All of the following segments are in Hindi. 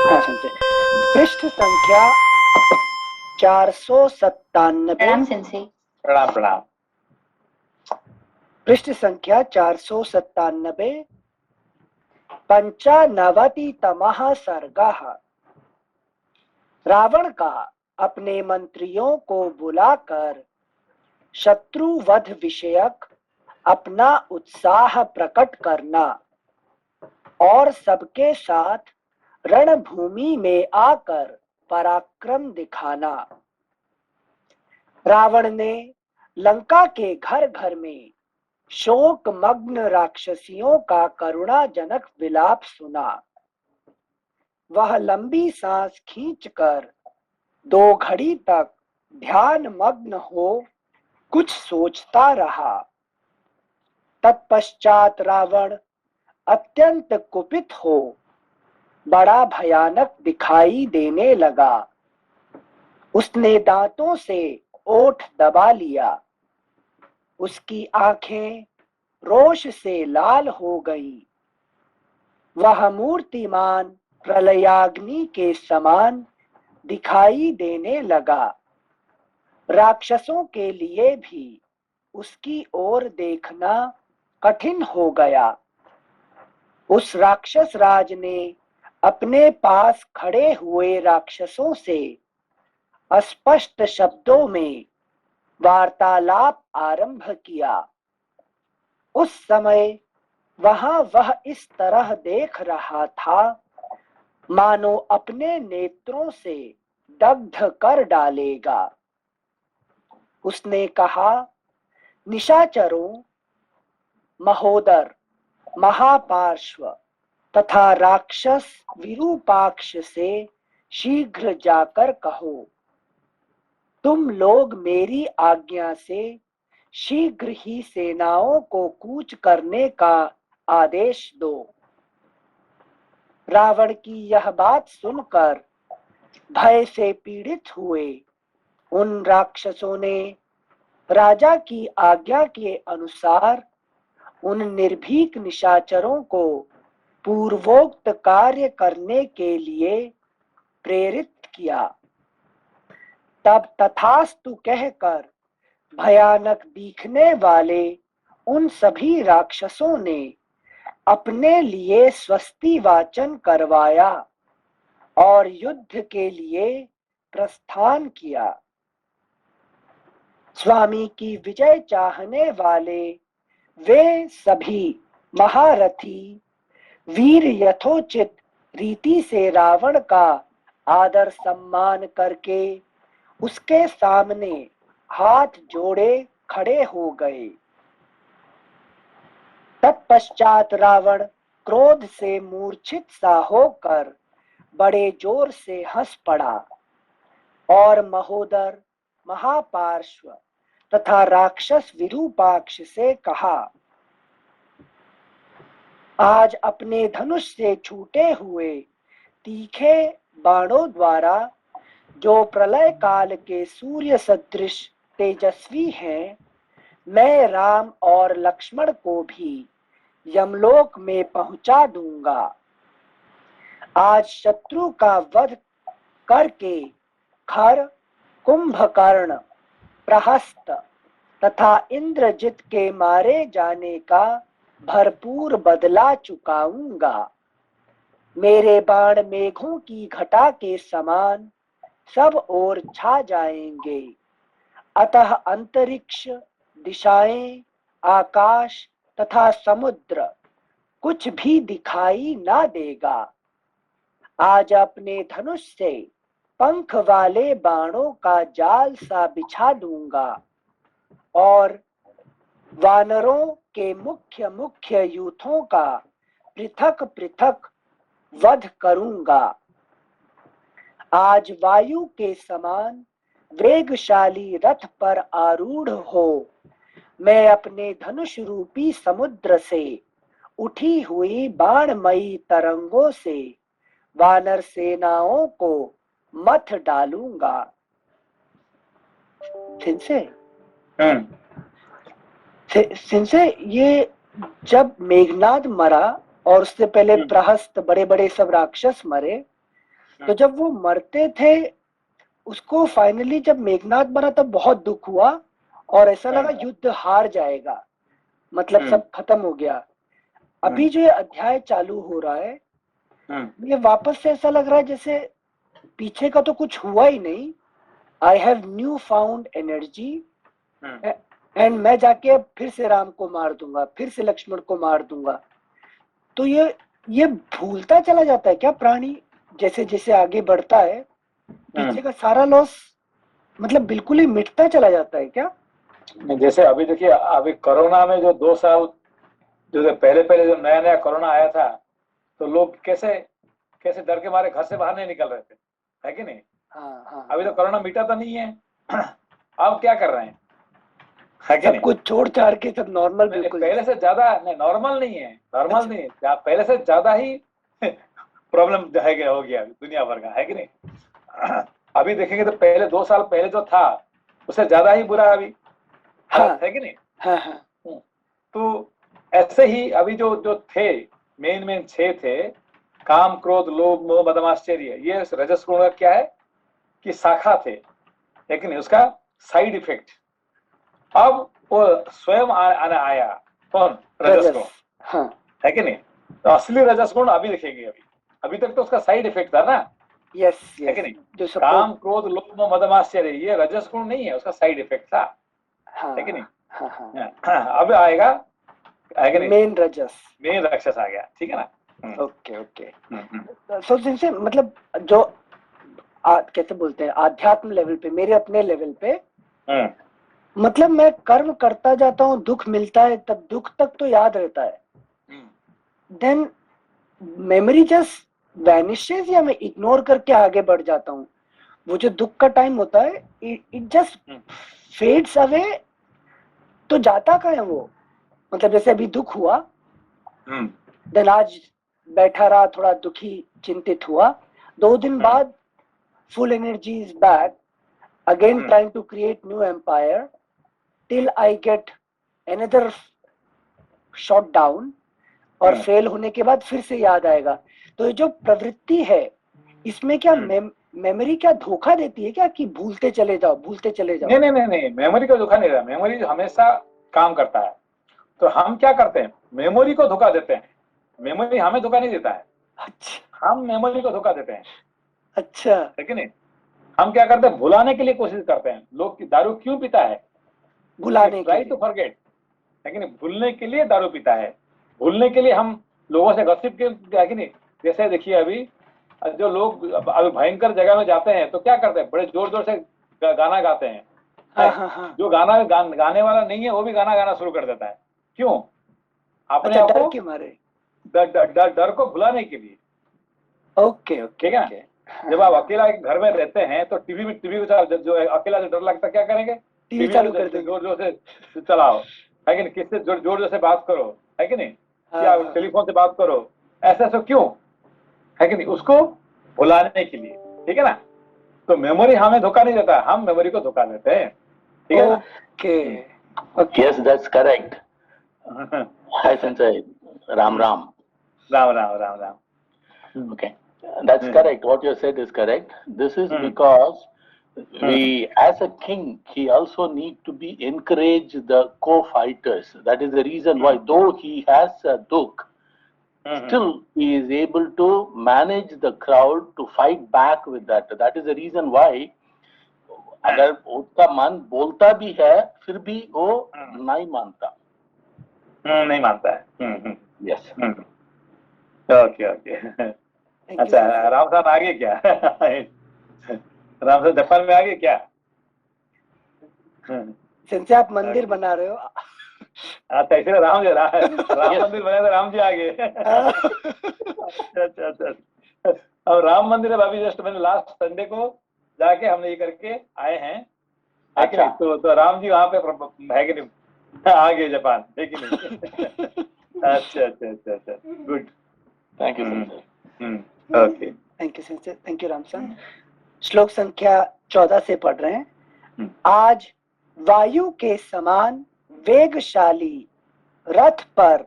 सुनते पृष्ठ संख्या 497। प्रणाम सेंसे। प्रणाम प्रणाम। पृष्ठ संख्या 497। 95तमः सर्गः। रावण का अपने मंत्रियों को बुलाकर शत्रु वध विषयक अपना उत्साह प्रकट करना और सबके साथ रणभूमि में आकर पराक्रम दिखाना। रावण ने लंका के घर घर में शोक मग्न राक्षसियों का करुणाजनक विलाप सुना। वह लंबी सांस खींचकर 2 घड़ी तक ध्यान मग्न हो कुछ सोचता रहा। तत्पश्चात रावण अत्यंत कुपित हो बड़ा भयानक दिखाई देने लगा। उसने दांतों से ओठ दबा लिया। उसकी आंखें रोष से लाल हो गईं। वह मूर्तिमान प्रलयाग्नि के समान दिखाई देने लगा। राक्षसों के लिए भी उसकी ओर देखना कठिन हो गया। उस राक्षस राज ने अपने पास खड़े हुए राक्षसों से अस्पष्ट शब्दों में वार्तालाप आरंभ किया। उस समय वहां वह इस तरह देख रहा था मानो अपने नेत्रों से दग्ध कर डालेगा। उसने कहा, निशाचरों, महोदर, महापार्श्व तथा राक्षस विरूपाक्ष से शीघ्र जाकर कहो, तुम लोग मेरी आज्ञा से शीघ्र ही सेनाओं को कूच करने का आदेश दो। रावण की यह बात सुनकर भय से पीड़ित हुए उन राक्षसों ने राजा की आज्ञा के अनुसार उन निर्भीक निशाचरों को पूर्वोक्त कार्य करने के लिए प्रेरित किया। तब तथास्तु कहकर भयानक दिखने वाले उन सभी राक्षसों ने अपने लिए स्वस्ति वाचन करवाया और युद्ध के लिए प्रस्थान किया। स्वामी की विजय चाहने वाले वे सभी महारथी वीर यथोचित रीति से रावण का आदर सम्मान करके उसके सामने हाथ जोड़े खड़े हो गए। तत्पश्चात रावण क्रोध से मूर्छित सा होकर बड़े जोर से हंस पड़ा और महोदर, महापार्श्व तथा राक्षस विरूपाक्ष से कहा, आज अपने धनुष से छूटे हुए तीखे बाणों द्वारा जो प्रलय काल के सूर्य सदृश तेजस्वी हैं, मैं राम और लक्ष्मण को भी यमलोक में पहुंचा दूंगा। आज शत्रु का वध करके खर, कुंभकर्ण, प्रहस्त तथा इंद्रजित के मारे जाने का भरपूर बदला चुकाऊंगा। मेरे बाण मेघों की घटा के समान सब ओर छा जाएंगे। अतः अंतरिक्ष, दिशाएं, आकाश तथा समुद्र कुछ भी दिखाई ना देगा। आज अपने धनुष से पंख वाले बाणों का जाल सा बिछा दूंगा और वानरों के मुख्य मुख्य यूथों का पृथक पृथक वध करूंगा। आज वायु के समान वेगशाली रथ पर आरूढ़ हो मैं अपने धनुष रूपी समुद्र से उठी हुई बाणमयी तरंगों से वानर सेनाओं को मथ डालूंगा। सिंसे ये जब मेघनाद मरा और उससे पहले प्रहस्त बड़े बड़े सब राक्षस मरे, तो जब वो मरते थे, उसको फाइनली जब मेघनाद बना तब बहुत दुख हुआ और ऐसा लगा युद्ध हार जाएगा, मतलब सब खत्म हो गया। अभी जो ये अध्याय चालू हो रहा है, ये वापस से ऐसा लग रहा है जैसे पीछे का तो कुछ हुआ ही नहीं। I have new found energy and मैं जाके अब फिर से राम को मार दूंगा, फिर से लक्ष्मण को मार दूंगा। तो ये भूलता चला जाता है क्या प्राणी, जैसे जैसे आगे बढ़ता है पीछे का सारा लॉस मतलब बिल्कुल ही मिटता चला जाता है क्या? जैसे अभी देखिए, अभी कोरोना में जो 2 साल जो पहले पहले जो नया नया कोरोना आया था, तो लोग कैसे कैसे डर के मारे घर से बाहर नहीं निकल रहे थे, है कि नहीं? हाँ, अभी तो कोरोना मिटा तो नहीं है। अब क्या कर रहे हैं, है कि सब नहीं? कुछ छोड़ छाड़ के सब नॉर्मल बिल्कुल। पहले से ज्यादा नहीं, नॉर्मल नहीं है, नॉर्मल नहीं है, पहले से ज्यादा ही प्रॉब्लम है हो गया दुनिया भर का, है कि नहीं? अभी देखेंगे तो पहले 2 साल पहले जो था उससे ज्यादा ही बुरा अभी हालत, है कि नहीं? हाँ। तो ऐसे ही अभी जो जो थे मेन 6 थे, काम क्रोध लोभ मोह मद आश्चर्य, ये रजस गुण का क्या है कि शाखा थे, लेकिन उसका साइड इफेक्ट। अब वो स्वयं आने आया कौन? रजस गुण, हाँ। है कि नहीं? तो असली रजस गुण अभी देखेंगे। अभी तक तो उसका साइड इफेक्ट था ना, यस है कि नहीं? जो काम क्रोध लोभ मोह मद आश्चर्य ये रजस गुण नहीं है, उसका साइड इफेक्ट था, हाँ, है कि नहीं? हाँ। अब आएगा, है कि नहीं? मेन रजस, मेन राक्षस आ गया, ठीक है ना? ओके। सो जिनसे मतलब जो कैसे बोलते हैं आध्यात्म लेवल पे, मेरे अपने लेवल पे, मतलब मैं कर्म करता जाता हूँ, दुख मिलता है, तब दुख तक तो याद रहता है, देन मेमोरी जस्ट वैनिशेस या मैं इग्नोर करके आगे बढ़ जाता हूँ। वो जो दुख का टाइम होता है, इट जस्ट फेड्स अवे। तो जाता कहाँ है वो? मतलब जैसे अभी दुख हुआ, देन आज बैठा रहा, थोड़ा दुखी चिंतित हुआ, 2 दिन बाद full energy is back, again trying to create new empire till I get another shot down, और फेल होने के बाद फिर से याद आएगा। तो ये जो प्रवृत्ति है, इसमें क्या मेमोरी क्या धोखा देती है क्या कि भूलते चले जाओ? नहीं, मेमोरी को धोखा नहीं देता, मेमोरी हमेशा काम करता है। तो हम क्या करते हैं, मेमोरी को धोखा देते हैं, मेमोरी हमें धोखा नहीं देता है। अच्छा, हम मेमोरी को धोखा देते हैं, अच्छा, है कि नहीं? हम क्या करते हैं, भुलाने के लिए कोशिश करते हैं। लोग दारू क्यों पीता है? भुलाने के ट्राई लिए। टू फॉरगेट, है कि नहीं? भूलने के लिए दारू पीता है, भूलने के लिए हम लोगों से गॉसिप के, है कि नहीं? जैसे देखिए अभी जो लोग अभी भयंकर जगह में जाते हैं तो क्या करते हैं, बड़े जोर जोर से गाना गाते हैं। हाँ। जो गाने वाला नहीं है वो भी गाना गाना शुरू कर देता है। क्यों? अपने अच्छा, आप डर को के मारे। डर को भुलाने के लिए। ओके, ठीक है ना? जब आप अकेला एक घर में रहते हैं तो टीवी को जो अकेला जो डर लगता है क्या करेंगे, टीवी चालू कर देंगे, जोर जोर से चलाओ, है कि नहीं? किससे जोर जोर से बात करो, है कि नहीं? या टेलीफोन से बात करो, ऐसा सब क्यों, है कि नहीं? उसको भुलाने के लिए, ठीक है ना? तो मेमोरी हमें धोखा नहीं देता, हम मेमोरी को धोखा देते हैं, ठीक है ना? Okay. Yes, that's correct. Hi, Sensei. Ram. Ram. Okay, that's correct. What you said is correct. This is because we, as a king, he also need to be encourage the co-fighters. That is the reason why, though he has a dukh, still he is able to manage the crowd to fight back with that. That is the reason why, अगर उसका मन बोलता भी है फिर भी वो नहीं मानता, नहीं मानता है। Yes, okay. अच्छा, राम साहब आगे क्या? राम साहब जापान में आगे क्या? सिंसे आप मंदिर बना रहे हो? अच्छा, इसलिए राम मंदिर बने तो राम जी आगे। अच्छा। अब राम मंदिर है अभी जस्ट मैंने लास्ट संडे को जाके हमने ये करके आए हैं, है कि नहीं? तो राम जी वहाँ पे है कि नहीं? आ गए जापान, है कि नहीं? अच्छा, good, thank you. Okay, thank you sensei, thank you Ram Sahab. श्लोक संख्या 14 से पढ़ रहे हैं। आज वायु के समान वेगशाली रथ पर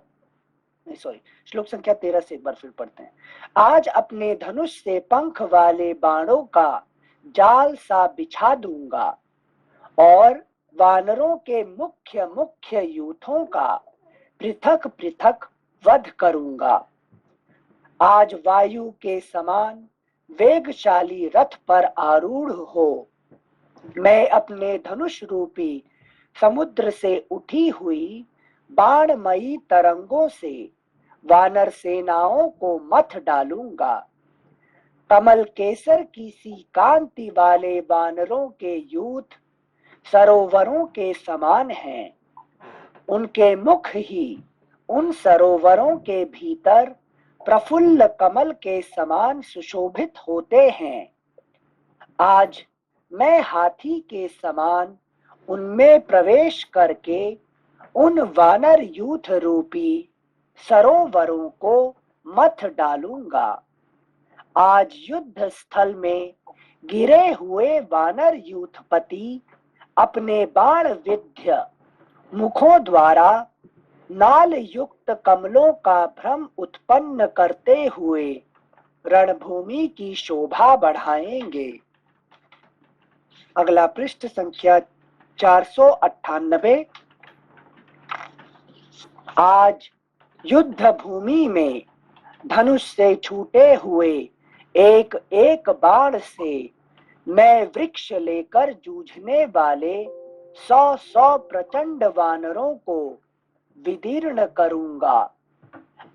सॉरी, श्लोक संख्या 13 से एक बार फिर पढ़ते हैं। आज अपने धनुष से पंख वाले बाणों का जाल सा बिछा दूंगा और वानरों के मुख्य मुख्य यूथों का पृथक पृथक वध करूंगा। आज वायु के समान वेगशाली रथ पर आरूढ़ हो मैं अपने धनुष रूपी समुद्र से उठी हुई बाणमयी तरंगों से वानर सेनाओं को मथ डालूंगा। कमल केसर की सी कांति वाले वानरों के यूथ सरोवरों के समान हैं। उनके मुख ही उन सरोवरों के भीतर प्रफुल्ल कमल के समान सुशोभित होते हैं। आज मैं हाथी के समान उनमें प्रवेश करके उन वानर यूथ रूपी सरोवरों को मथ डालूंगा। आज युद्ध स्थल में गिरे हुए वानर यूथपति अपने बाण विद्य मुखों द्वारा नाल युक्त कमलों का भ्रम उत्पन्न करते हुए रणभूमि की शोभा बढ़ाएंगे। अगला पृष्ठ संख्या 498। आज युद्ध भूमि में धनुष से छूटे हुए एक एक बाण से मैं वृक्ष लेकर जूझने वाले 100 प्रचंड वानरों को विदीर्ण करूंगा।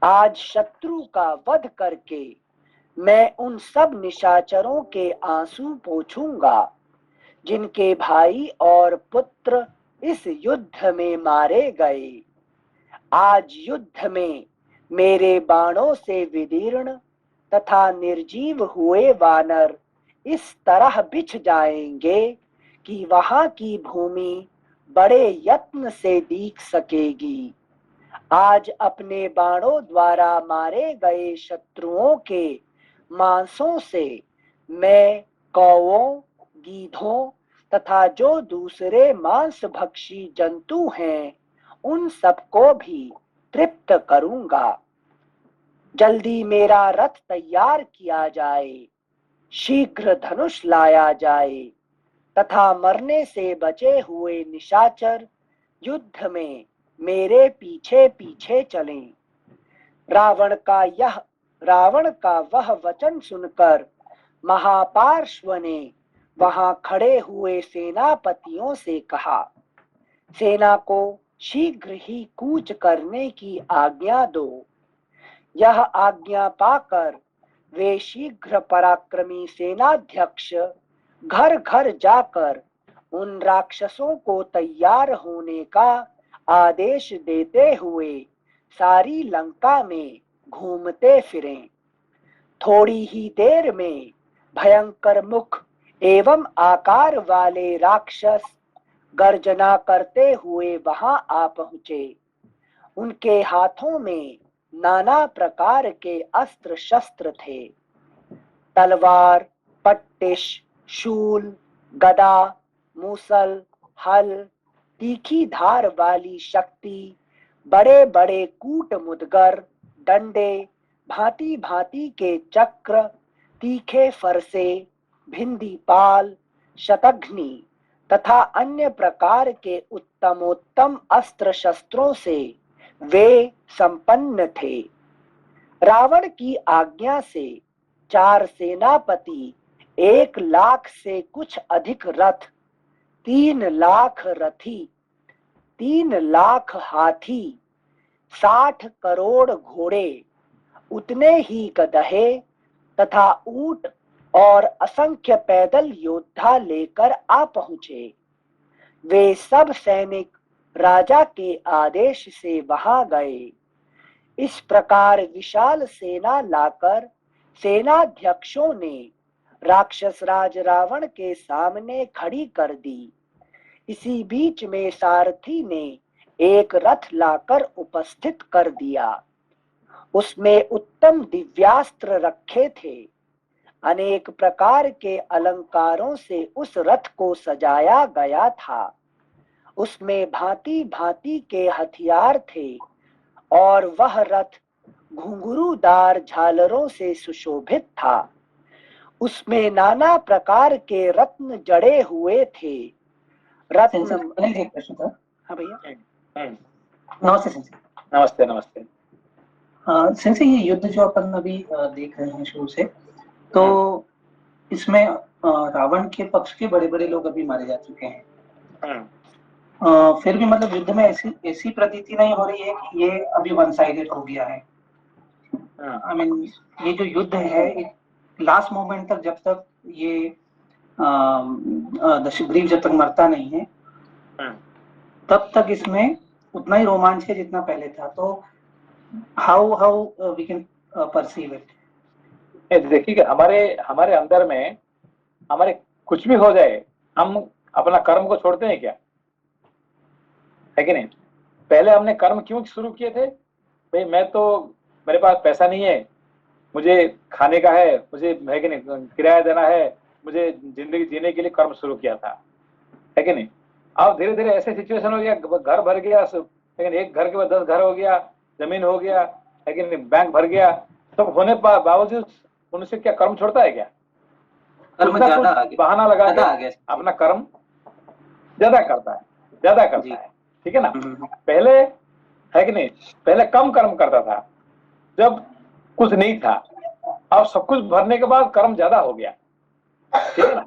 आज शत्रु का वध करके मैं उन सब निशाचरों के आंसू पोंछूंगा जिनके भाई और पुत्र इस युद्ध में मारे गए। आज युद्ध में मेरे बाणों से विदीर्ण तथा निर्जीव हुए वानर इस तरह बिछ जाएंगे कि वहां की भूमि बड़े यत्न से दीख सकेगी। आज अपने बाणों द्वारा मारे गए शत्रुओं के मांसों से मैं कौवों, गीधों तथा जो दूसरे मांस भक्षी जंतु हैं उन सबको भी तृप्त करूंगा। जल्दी मेरा रथ तैयार किया जाए, शीघ्र धनुष लाया जाए तथा मरने से बचे हुए निशाचर युद्ध में मेरे पीछे पीछे चलें। रावण का वह वचन सुनकर महापार्श्व ने वहां खड़े हुए सेनापतियों से कहा, सेना को शीघ्र ही कूच करने की आज्ञा दो। यह आज्ञा पाकर वे शीघ्र पराक्रमी सेनाध्यक्ष घर घर जाकर उन राक्षसों को तैयार होने का आदेश देते हुए सारी लंका में घूमते फिरें। थोड़ी ही देर में भयंकर मुख एवं आकार वाले राक्षस गर्जना करते हुए वहां आ पहुंचे। उनके हाथों में नाना प्रकार के अस्त्र शस्त्र थे। तलवार, पट्टिश, शूल, गदा, मूसल, हल, तीखी धार वाली शक्ति, बड़े बड़े कूट मुदगर, डंडे, भांति भांति के चक्र, तीखे फरसे, भिंदी पाल, शतघ्नी तथा अन्य प्रकार के उत्तमोत्तम अस्त्र शस्त्रों से वे संपन्न थे। रावण की आज्ञा से 4 सेनापति 1 लाख से कुछ अधिक रथ, 3 लाख रथी, 3 लाख हाथी, 60 करोड़ घोड़े, उतने ही गदहे तथा ऊंट और असंख्य पैदल योद्धा लेकर आ पहुंचे। वे सब सैनिक राजा के आदेश से वहां गए। इस प्रकार विशाल सेना लाकर सेनाध्यक्षों ने राक्षस राज रावण के सामने खड़ी कर दी। इसी बीच में सारथी ने एक रथ लाकर उपस्थित कर दिया। उसमें उत्तम दिव्यास्त्र रखे थे। अनेक प्रकार के अलंकारों से उस रथ को सजाया गया था। उसमें भांति भांति के हथियार थे और वह रथ घुंघरूदार झालरों से सुशोभित था। उसमें नाना प्रकार के रत्न जड़े हुए थे। रत्न सेंसर एक प्रश्न था। हाँ भैया। नमस्ते सेंसर। नमस्ते नमस्ते। सेंसर ये युद्ध जो अपन अभी देख रहे हैं शुरू से, तो इसमें रावण के पक्ष के बड़े बड़े लोग अभी मारे जा चुके हैं। फिर भी मतलब युद्ध में ऐसी प्रतीति नहीं हो रही है कि ये अभी वन साइडेड हो गया है। आई मीन ये जो युद्ध है लास्ट मोमेंट तक, जब तक ये दशग्रीव जब तक मरता नहीं है तब तक इसमें उतना ही रोमांच है जितना पहले था। तो how we can perceive it? देखिए कि हमारे अंदर में हमारे कुछ भी हो जाए, हम अपना कर्म को छोड़ते हैं क्या? है कि नहीं? पहले हमने कर्म क्यों शुरू किए थे? भाई मेरे पास पैसा नहीं है, मुझे खाने का है, मुझे है कि नहीं किराया देना है, मुझे जिंदगी जीने के लिए कर्म शुरू किया था, है कि नहीं? अब धीरे धीरे ऐसे सिचुएशन हो गया, घर भर गया, लेकिन एक घर के बाद 10 घर हो गया, जमीन हो गया, है कि नहीं, बैंक भर गया, सब होने बावजूद उनसे क्या कर्म छोड़ता है क्या? कर्म बहाना लगा के अपना कर्म ज्यादा करता है, ठीक है ना? पहले है कि नहीं, पहले कम कर्म करता था जब कुछ नहीं था, अब सब कुछ भरने के बाद कर्म ज्यादा हो गया, ठीक है ना?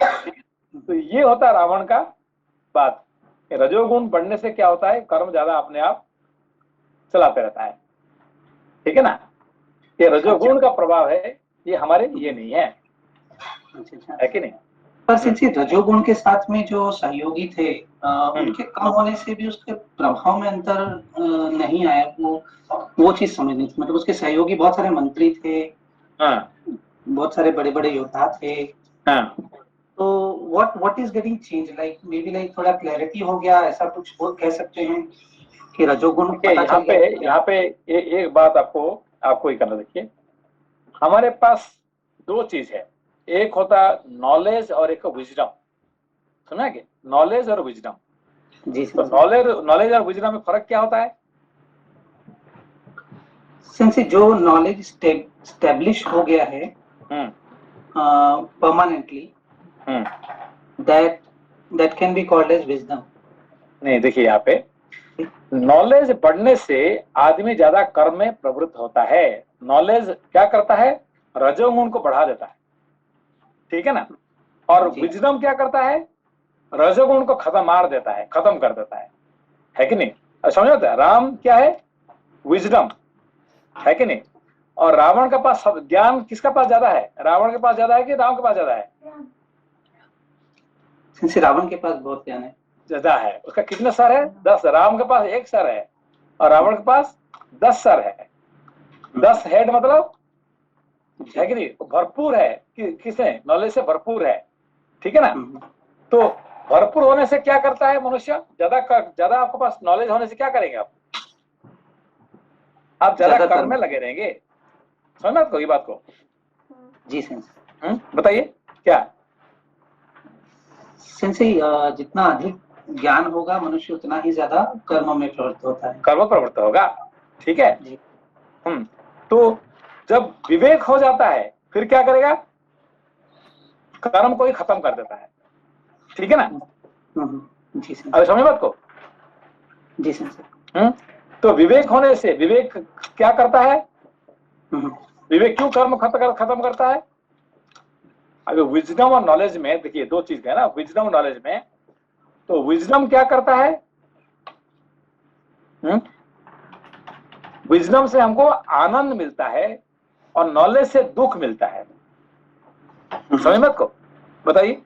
तो ये होता है रावण का बात। रजोगुण बढ़ने से क्या होता है, कर्म ज्यादा अपने आप चलाते रहता है, ठीक है ना? ये रजोगुण का प्रभाव है, ये हमारे ये नहीं है, है कि नहीं? पर सिंसी रजोगुण के साथ में जो सहयोगी थे उनके कम होने से भी उसके प्रभाव में अंतर नहीं आया। वो चीज समझनी थी। मतलब उसके सहयोगी बहुत सारे मंत्री थे, बहुत सारे बड़े बड़े योद्धा थे। तो what is getting change? Like may be like थोड़ा क्लैरिटी हो गया, ऐसा कुछ कह सकते हैं कि रजोगुण यहाँ पे एक बात आपको ही करना। देखिए, हमारे पास दो चीज है, एक होता नॉलेज और एक विजडम। सुना कि नॉलेज और विजडम। जी तो नॉलेज और विजडम में फर्क क्या होता है? सिंस जो नॉलेज स्टैब्लिश हो गया है permanently, that can be called as wisdom. नहीं, देखिए यहाँ पे नॉलेज बढ़ने से आदमी ज्यादा कर्म में प्रवृत्त होता है। नॉलेज क्या करता है? रजोगुण को बढ़ा देता है, ठीक है ना? और विजडम क्या करता है? रजोगुण को खत्म कर देता है कि नहीं? समझ आता है? राम क्या है? विजडम, है कि नहीं? और रावण का पास ज्ञान किसका पास ज्यादा है? रावण के पास ज्यादा है कि राम के पास ज्यादा है? रावण के पास बहुत ज्ञान है, ज्यादा है। उसका कितने सर है? 10। राम के पास 1 सर है और रावण के पास 10 सर है। 10 हेड मतलब, है कि नहीं? भरपूर है किसे? नॉलेज से भरपूर है, ठीक है ना? तो भरपूर होने से क्या करता है मनुष्य? ज्यादा आपके पास नॉलेज होने से क्या करेंगे आप ज्यादा कर्म में लगे रहेंगे। समझ आपको ये बात को? जी सेंस। बताइए क्या? सेंसी जितना अधिक ज्ञान होगा मनुष्य उतना ही ज्यादा कर्म में प्रवृत्त होता है, कर्म प्रवृत्त होगा, ठीक है? तो जब विवेक हो जाता है फिर क्या करेगा? कर्म को ही खत्म कर देता है, ठीक है ना? जी सर। अरे समझ बात को? जी सर। तो विवेक होने से, विवेक क्या करता है? विवेक क्यों कर्म खत्म करता है? अगर विजडम और नॉलेज में देखिए दो चीज है ना, विजडम और नॉलेज में। तो विजडम क्या करता है? विजडम से हमको आनंद मिलता है और नॉलेज से दुख मिलता है। समझ मत को? बताइए।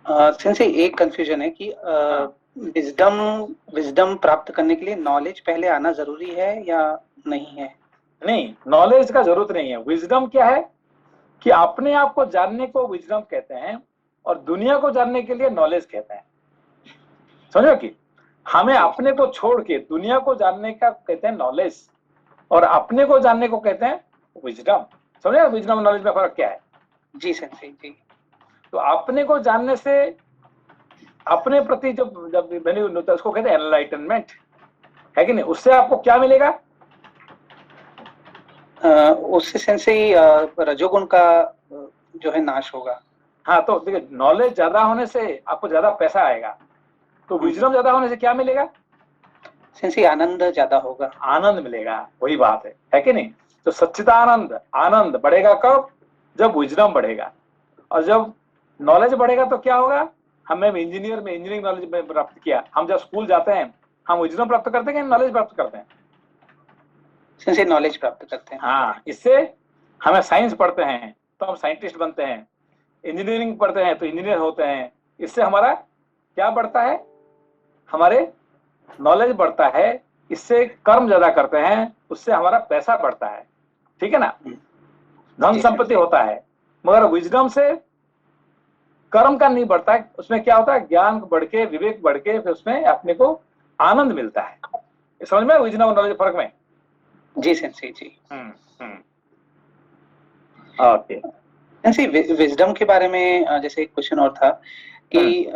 सेंसे एक कंफ्यूजन है कि विजडम प्राप्त करने के लिए नॉलेज पहले आना जरूरी है या नहीं है? नहीं, नॉलेज का जरूरत नहीं है। विजडम क्या है कि अपने आप को जानने को विजडम कहते हैं और दुनिया को जानने के लिए नॉलेज कहते हैं। समझो कि हमें अपने को छोड़ के दुनिया को जानने का कहते हैं नॉलेज और अपने को जानने को कहते हैं विजडम। समझे विजडम नॉलेज में फर्क क्या है? जी सर, जी। तो अपने को जानने से अपने प्रति जब वैल्यू होता है उसको कहते हैं एनलाइटनमेंट, है कि नहीं? उससे आपको क्या मिलेगा? उससे सेंसे रजोगुण का जो है नाश होगा। हाँ, तो देखिए नॉलेज ज्यादा होने से आपको ज्यादा पैसा आएगा, तो विजडम ज्यादा होने से क्या मिलेगा? सेंसे आनंद ज्यादा होगा। आनंद मिलेगा, वही बात है कि नहीं? तो सच्चिदानंद आनंद बढ़ेगा कब? जब विजडम बढ़ेगा। और जब नॉलेज बढ़ेगा तो क्या होगा? हमें इंजीनियरिंग नॉलेज में प्राप्त किया, हम जब स्कूल जाते हैं हम विजडम प्राप्त करते हैं कि नॉलेज प्राप्त करते हैं? सेंसे नॉलेज प्राप्त करते हैं। हाँ, इससे हमें साइंस पढ़ते हैं तो हम साइंटिस्ट बनते हैं, इंजीनियरिंग पढ़ते हैं तो इंजीनियर होते हैं। इससे हमारा क्या बढ़ता है? हमारे नॉलेज बढ़ता है, इससे कर्म ज्यादा करते हैं, उससे हमारा पैसा बढ़ता है, ठीक है ना? धन संपत्ति होता है। मगर विजडम से कर्म का नहीं बढ़ता है, उसमें क्या होता है? ज्ञान बढ़ के, विवेक बढ़ के, फिर उसमें अपने को आनंद मिलता है। समझ में विजडम और नॉलेज फर्क में? जी सेंसे जी। ओके। सेंसे विजडम के बारे में जैसे एक क्वेश्चन और था कि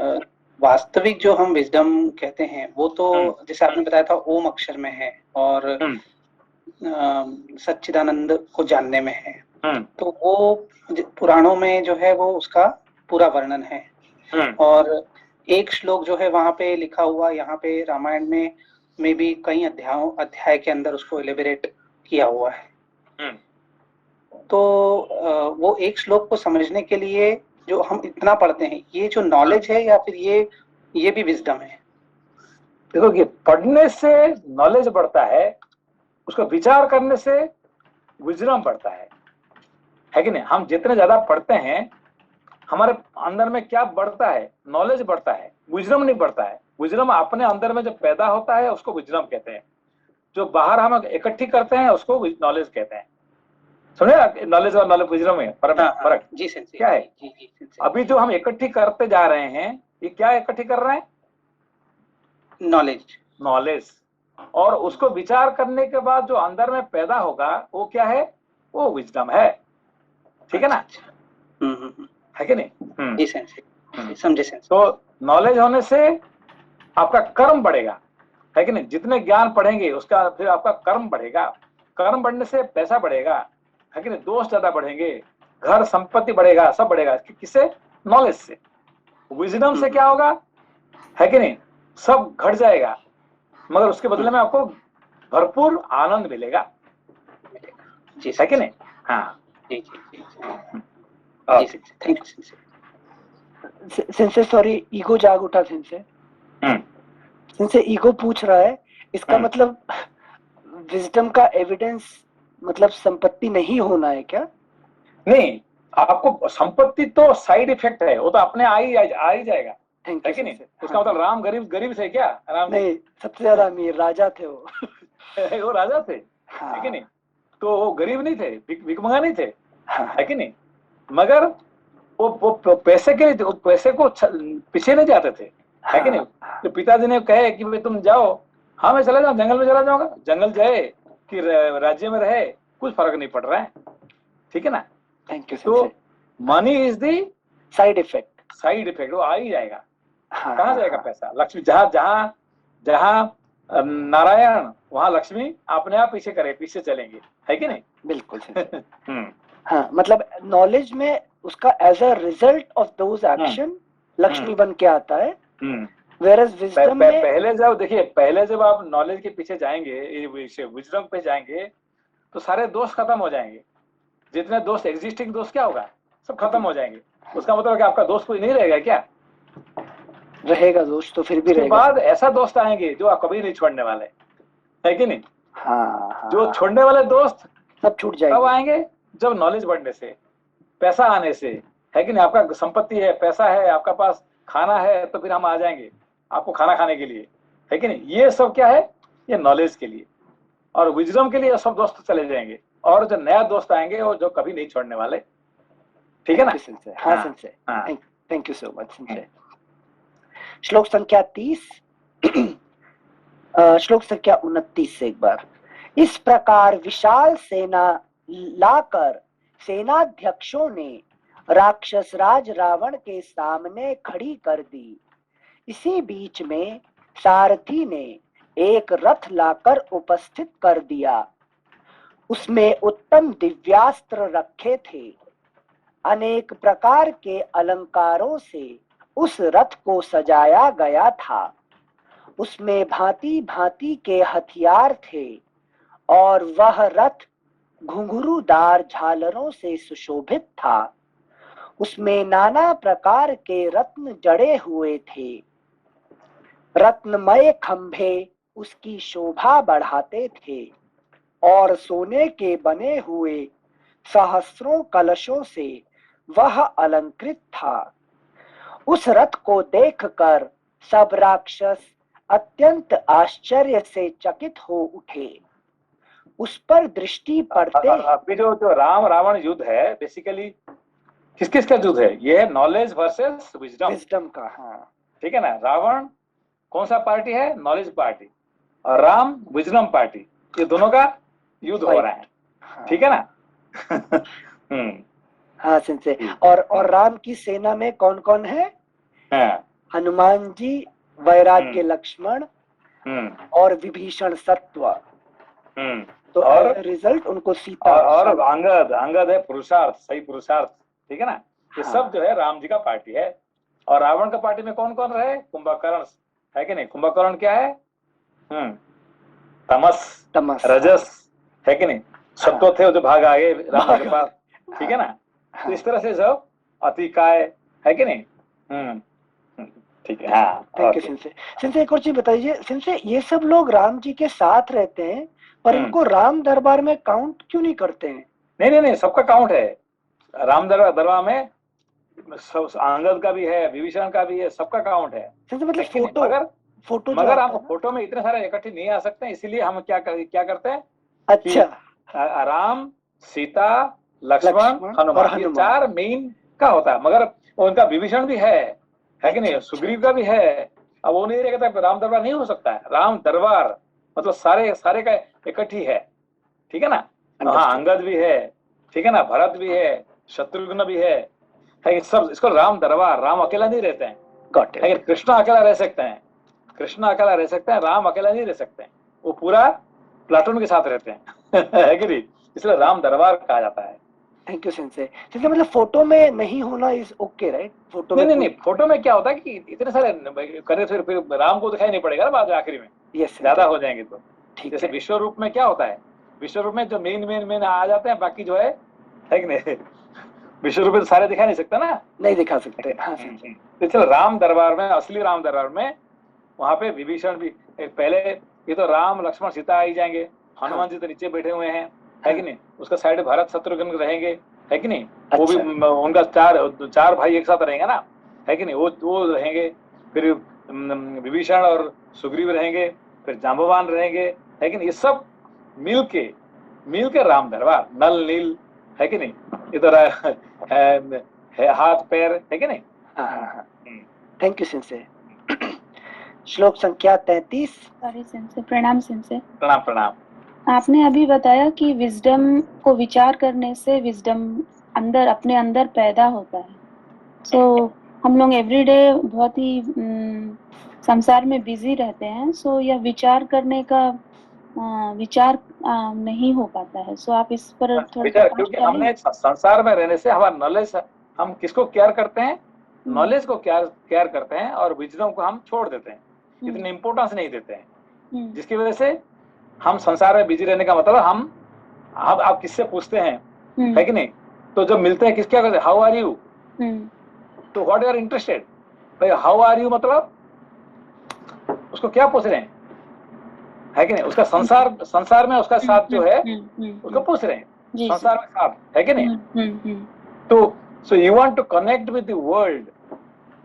वास्तविक जो हम विजडम कहते हैं वो तो जैसे आपने बताया था ओम अक्षर में है और सच्चिदानंद को जानने में है। तो वो पुराणों में जो है वो उसका पूरा वर्णन है। और एक श्लोक जो है वहां पे लिखा हुआ, यहाँ पे रामायण में भी कई अध्याय के अंदर उसको एलिबरेट किया हुआ है। तो वो एक श्लोक को समझने के लिए जो हम इतना पढ़ते हैं, ये जो नॉलेज है या फिर ये भी विजडम है? देखो कि पढ़ने से नॉलेज बढ़ता है, उसको विचार करने से विजडम बढ़ता है कि नहीं? हम जितने ज्यादा पढ़ते हैं हमारे अंदर में क्या बढ़ता है? नॉलेज बढ़ता है, विजडम नहीं बढ़ता है। विजडम अपने अंदर में जो पैदा होता है उसको विजडम कहते हैं, जो बाहर हम इकट्ठी करते हैं उसको नॉलेज कहते हैं। सुने, नॉलेज और नॉलेज विजडम में फर्क जी सेंसे क्या है? जी सेंसे। अभी जो हम इकट्ठी करते जा रहे हैं, ये क्या इकट्ठी कर रहे हैं? नॉलेज। और उसको विचार करने के बाद जो अंदर में पैदा होगा वो क्या है? वो विजडम है, ठीक है ना? है कि नहीं? जी सेंसे, समझे सेंसे। तो नॉलेज होने से आपका कर्म बढ़ेगा, है कि नहीं? जितने ज्ञान पढ़ेंगे उसका फिर आपका कर्म बढ़ेगा, कर्म बढ़ने से पैसा बढ़ेगा, है कि नहीं? दोस्त ज्यादा बढ़ेंगे, घर संपत्ति बढ़ेगा, सब बढ़ेगा। किससे? नॉलेज से। विजडम से क्या होगा? है कि नहीं? सब घट जाएगा, मगर उसके बदले में आपको भरपूर आनंद मिलेगा, जी है कि नहीं? हाँ जी जी। Thank you sensei. Sensei sorry, ego जाग उठा सेंसे। सेंसे ईगो पूछ रहा है, इसका मतलब विजडम का एविडेंस मतलब संपत्ति नहीं होना है क्या? नहीं, आपको संपत्ति तो साइड इफेक्ट है, वो तो अपने आ ही जाएगा, है कि नहीं? उसका मतलब राम गरीब थे क्या? राम नहीं, सबसे ज्यादा अमीर राजा थे वो। वो राजा थे, है कि नहीं? तो वो गरीब नहीं थे, भिखमंगा नहीं थे, है कि नहीं? मगर वो पैसे के लिए, पैसे को पीछे नहीं जाते थे, है कि नहीं? तो पिताजी ने कहे कि भाई तुम जाओ, हाँ मैं चला जाऊँ, जंगल में चला जाऊंगा। जंगल जाए कि राज्य में रहे, कुछ फर्क नहीं पड़ रहा है, ठीक है ना? Thank you. तो money is the side effect, वो आ ही जाएगा। कहाँ जाएगा पैसा? लक्ष्मी जहाँ नारायण वहां लक्ष्मी अपने आप पीछे चलेंगे, है कि नहीं? बिल्कुल। हाँ, मतलब नॉलेज में उसका as a result of those action Lakshmi बन के आता है। Whereas विजडम में पहले जब आप नॉलेज के पीछे जाएंगे, विजडम पे जाएंगे, तो सारे दोस्त खत्म हो जाएंगे। जितने दोस्त एग्जिस्टिंग दोस्त क्या होगा? सब खत्म हो जाएंगे। उसका मतलब कि आपका दोस्त कोई नहीं रहेगा क्या? रहेगा दोस्त, तो फिर भी उसके रहेगा। बाद ऐसा दोस्त आएंगे जो आप कभी नहीं छोड़ने वाले, है कि नहीं? हाँ। जो छोड़ने वाले दोस्त सब छूट जाएंगे। कब आएंगे? जब नॉलेज बढ़ने से, पैसा आने से, है कि नहीं? आपका संपत्ति है, पैसा है, आपका पास खाना है, तो फिर हम आ जाएंगे आपको खाना खाने के लिए, है कि नहीं? ये सब क्या है? ये नॉलेज के लिए। और विजडम के लिए सब दोस्त चले जाएंगे, और जो नया दोस्त आएंगे वो जो कभी नहीं छोड़ने वाले, ठीक है ना? हाँ sensei, thank you so much sensei. श्लोक संख्या 30 श्लोक संख्या 29 से एक बार। इस प्रकार विशाल सेना लाकर सेनाध्यक्षों ने राक्षस राज रावण के सामने खड़ी कर दी। इसी बीच में सारथी ने एक रथ लाकर उपस्थित कर दिया। उसमें उत्तम दिव्यास्त्र रखे थे। अनेक प्रकार के अलंकारों से उस रथ को सजाया गया था। उसमें भांति भांति के हथियार थे और वह रथ घुंघरूदार झालरों से सुशोभित था। उसमें नाना प्रकार के रत्न जड़े हुए थे। रत्नमय खंभे उसकी शोभा बढ़ाते थे और सोने के बने हुए सहस्रों कलशों से वह अलंकृत था। उस रथ को देखकर सब राक्षस अत्यंत आश्चर्य से चकित हो उठे। उस पर दृष्टि पड़ते अभी जो राम रावण युद्ध है बेसिकली किस किस का युद्ध है? ये है नॉलेज वर्सेस विजडम का। हाँ, ठीक है ना। रावण कौन सा पार्टी है? Knowledge party. और राम विजडम पार्टी। ये दोनों का युद्ध हो रहा है। हाँ, ठीक है ना। हाँ सिंसे। और राम की सेना में कौन कौन है? हाँ, हनुमान जी, वैराग्य लक्ष्मण और विभीषण सत्व। तो और रिजल्ट उनको सीता और अंगद है पुरुषार्थ, सही पुरुषार्थ। ठीक है ना। ये हाँ। सब जो है राम जी का पार्टी है। और रावण का पार्टी में कौन कौन रहे? कुंभकर्ण है कि नहीं? कुंभकर्ण क्या है? तमस रजस है कि नहीं? सत्व थे जो भाग आगे राम के पास। ठीक है ना। तो इस तरह से सब अतिकाय है कि नहीं? ठीक है। हाँ, थैंक यू सिंसे। सिंसे एक और चीज बताइए सिंसे, ये सब लोग राम जी के साथ रहते हैं पर इनको राम दरबार में काउंट क्यों नहीं करते हैं? नहीं, सबका काउंट है। राम दरबार में अंगद का भी है, विभीषण का भी है, सबका काउंट है। मतलब मगर हम फोटो में इतने सारे इकट्ठे नहीं आ सकते, इसीलिए हम क्या करते हैं? अच्छा, राम, सीता, लक्ष्मण, हनुमान, ये चार मेन का होता है। मगर उनका विभीषण भी है कि नहीं? सुग्रीव का भी है। अब वो नहीं रहेगा तो राम दरबार नहीं हो सकता है। राम दरबार मतलब सारे का इकट्ठी है। ठीक है ना। हाँ, अंगद भी है, ठीक है ना, भरत भी है, शत्रुघ्न भी है कि सब इसको राम दरबार। राम अकेला नहीं रहते हैं, लेकिन कृष्ण अकेला रह सकते हैं। कृष्ण अकेला रह सकते हैं, राम अकेला नहीं रह सकते हैं। वो पूरा प्लाटून के साथ रहते हैं है कि नहीं? इसलिए राम दरबार कहा जाता है। Thank you sensei. मतलब फोटो में नहीं होना इज ओके राइट? फोटो में नहीं, फोटो में क्या होता है कि इतने सारे करे फिर राम को दिखाई नहीं पड़ेगा ना बाद में आखिरी में। ज्यादा हो जाएंगे तो। जैसे विश्व रूप में क्या होता है? विश्व रूप में जो मेन आ जाते हैं, बाकी जो है कि नहीं? विश्व रूप में तो सारे दिखा नहीं सकते ना, नहीं दिखा सकते। हाँ, तो चलो राम दरबार में, असली राम दरबार में वहां पे विभीषण भी पहले। ये तो राम लक्ष्मण सीता आई जाएंगे, हनुमान जी तो नीचे बैठे हुए हैं है कि नहीं? उसका साइड भरत शत्रुघ्न रहेंगे है कि नहीं? वो भी उनका चार भाई एक साथ रहेंगे ना, है कि नहीं? वो रहेंगे। फिर विभीषण और सुग्रीव रहेंगे, फिर जांबवान रहेंगे है कि नहीं? ये सब मिल के राम दरबार, नल नील है कि नहीं? इधर हाथ पैर है कि नहीं? हाँ। Thank you sensei. श्लोक संख्या 33। Sorry sensei. प्रणाम सिंसे। प्रणाम। आपने अभी बताया कि विजडम को विचार करने से विजडम अपने अंदर पैदा होता है। सो हम लोग एवरीडे बहुत ही संसार में बिजी रहते हैं। सो यह विचार करने का विचार नहीं हो पाता है। सो आप इस पर थोड़ा क्योंकि हमने संसार में रहने से हमारा नॉलेज, हम किसको केयर करते हैं? नॉलेज को केयर करते हैं और विजडम को हम छोड़ देते हैं, इतनी इंपोर्टेंस नहीं देते हैं, जिसकी वजह से हम संसार में बिजी रहने का मतलब हम आप किससे पूछते हैं है कि नहीं? तो जब मिलते हैं क्या करते हैं? How are you? तो व्हाट यू आर इंटरेस्टेड? भाई हाउ आर यू मतलब उसको क्या पूछ रहे हैं है कि नहीं? उसका संसार में उसका साथ जो है उसको पूछ रहे हैं, संसार में साथ है कि नहीं? तो so you want to connect with the world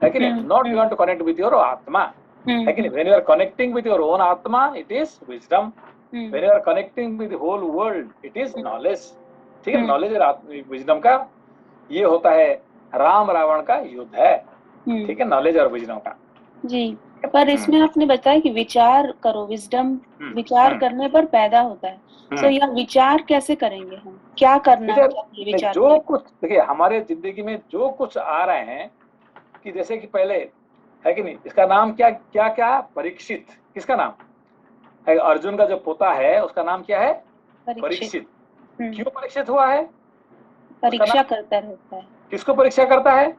है कि नहीं? Not you want to connect with your आत्मा है कि नहीं? When you are connecting with your own आत्मा it is wisdom. When you are connecting with the whole world it is knowledge. ठीक है? नॉलेज और विजडम का ये होता है, राम रावण का युद्ध है। ठीक है? नॉलेज और विजडम का जी। पर इसमें आपने बताया कि विचार करो, विजडम विचार करने पर पैदा होता है। तो यह विचार कैसे करेंगे? हम क्या करना चाहिए विचार? जो कुछ देखिए हमारे जिंदगी में जो कुछ आ रहे हैं कि जैसे कि पहले है कि नहीं, इसका नाम क्या परीक्षित। किसका नाम है? अर्जुन का जो पोता है उसका नाम क्या है? परीक्षित। क्यों परीक्षित हुआ है? परीक्षा करता रहता है, किसको परीक्षा करता है?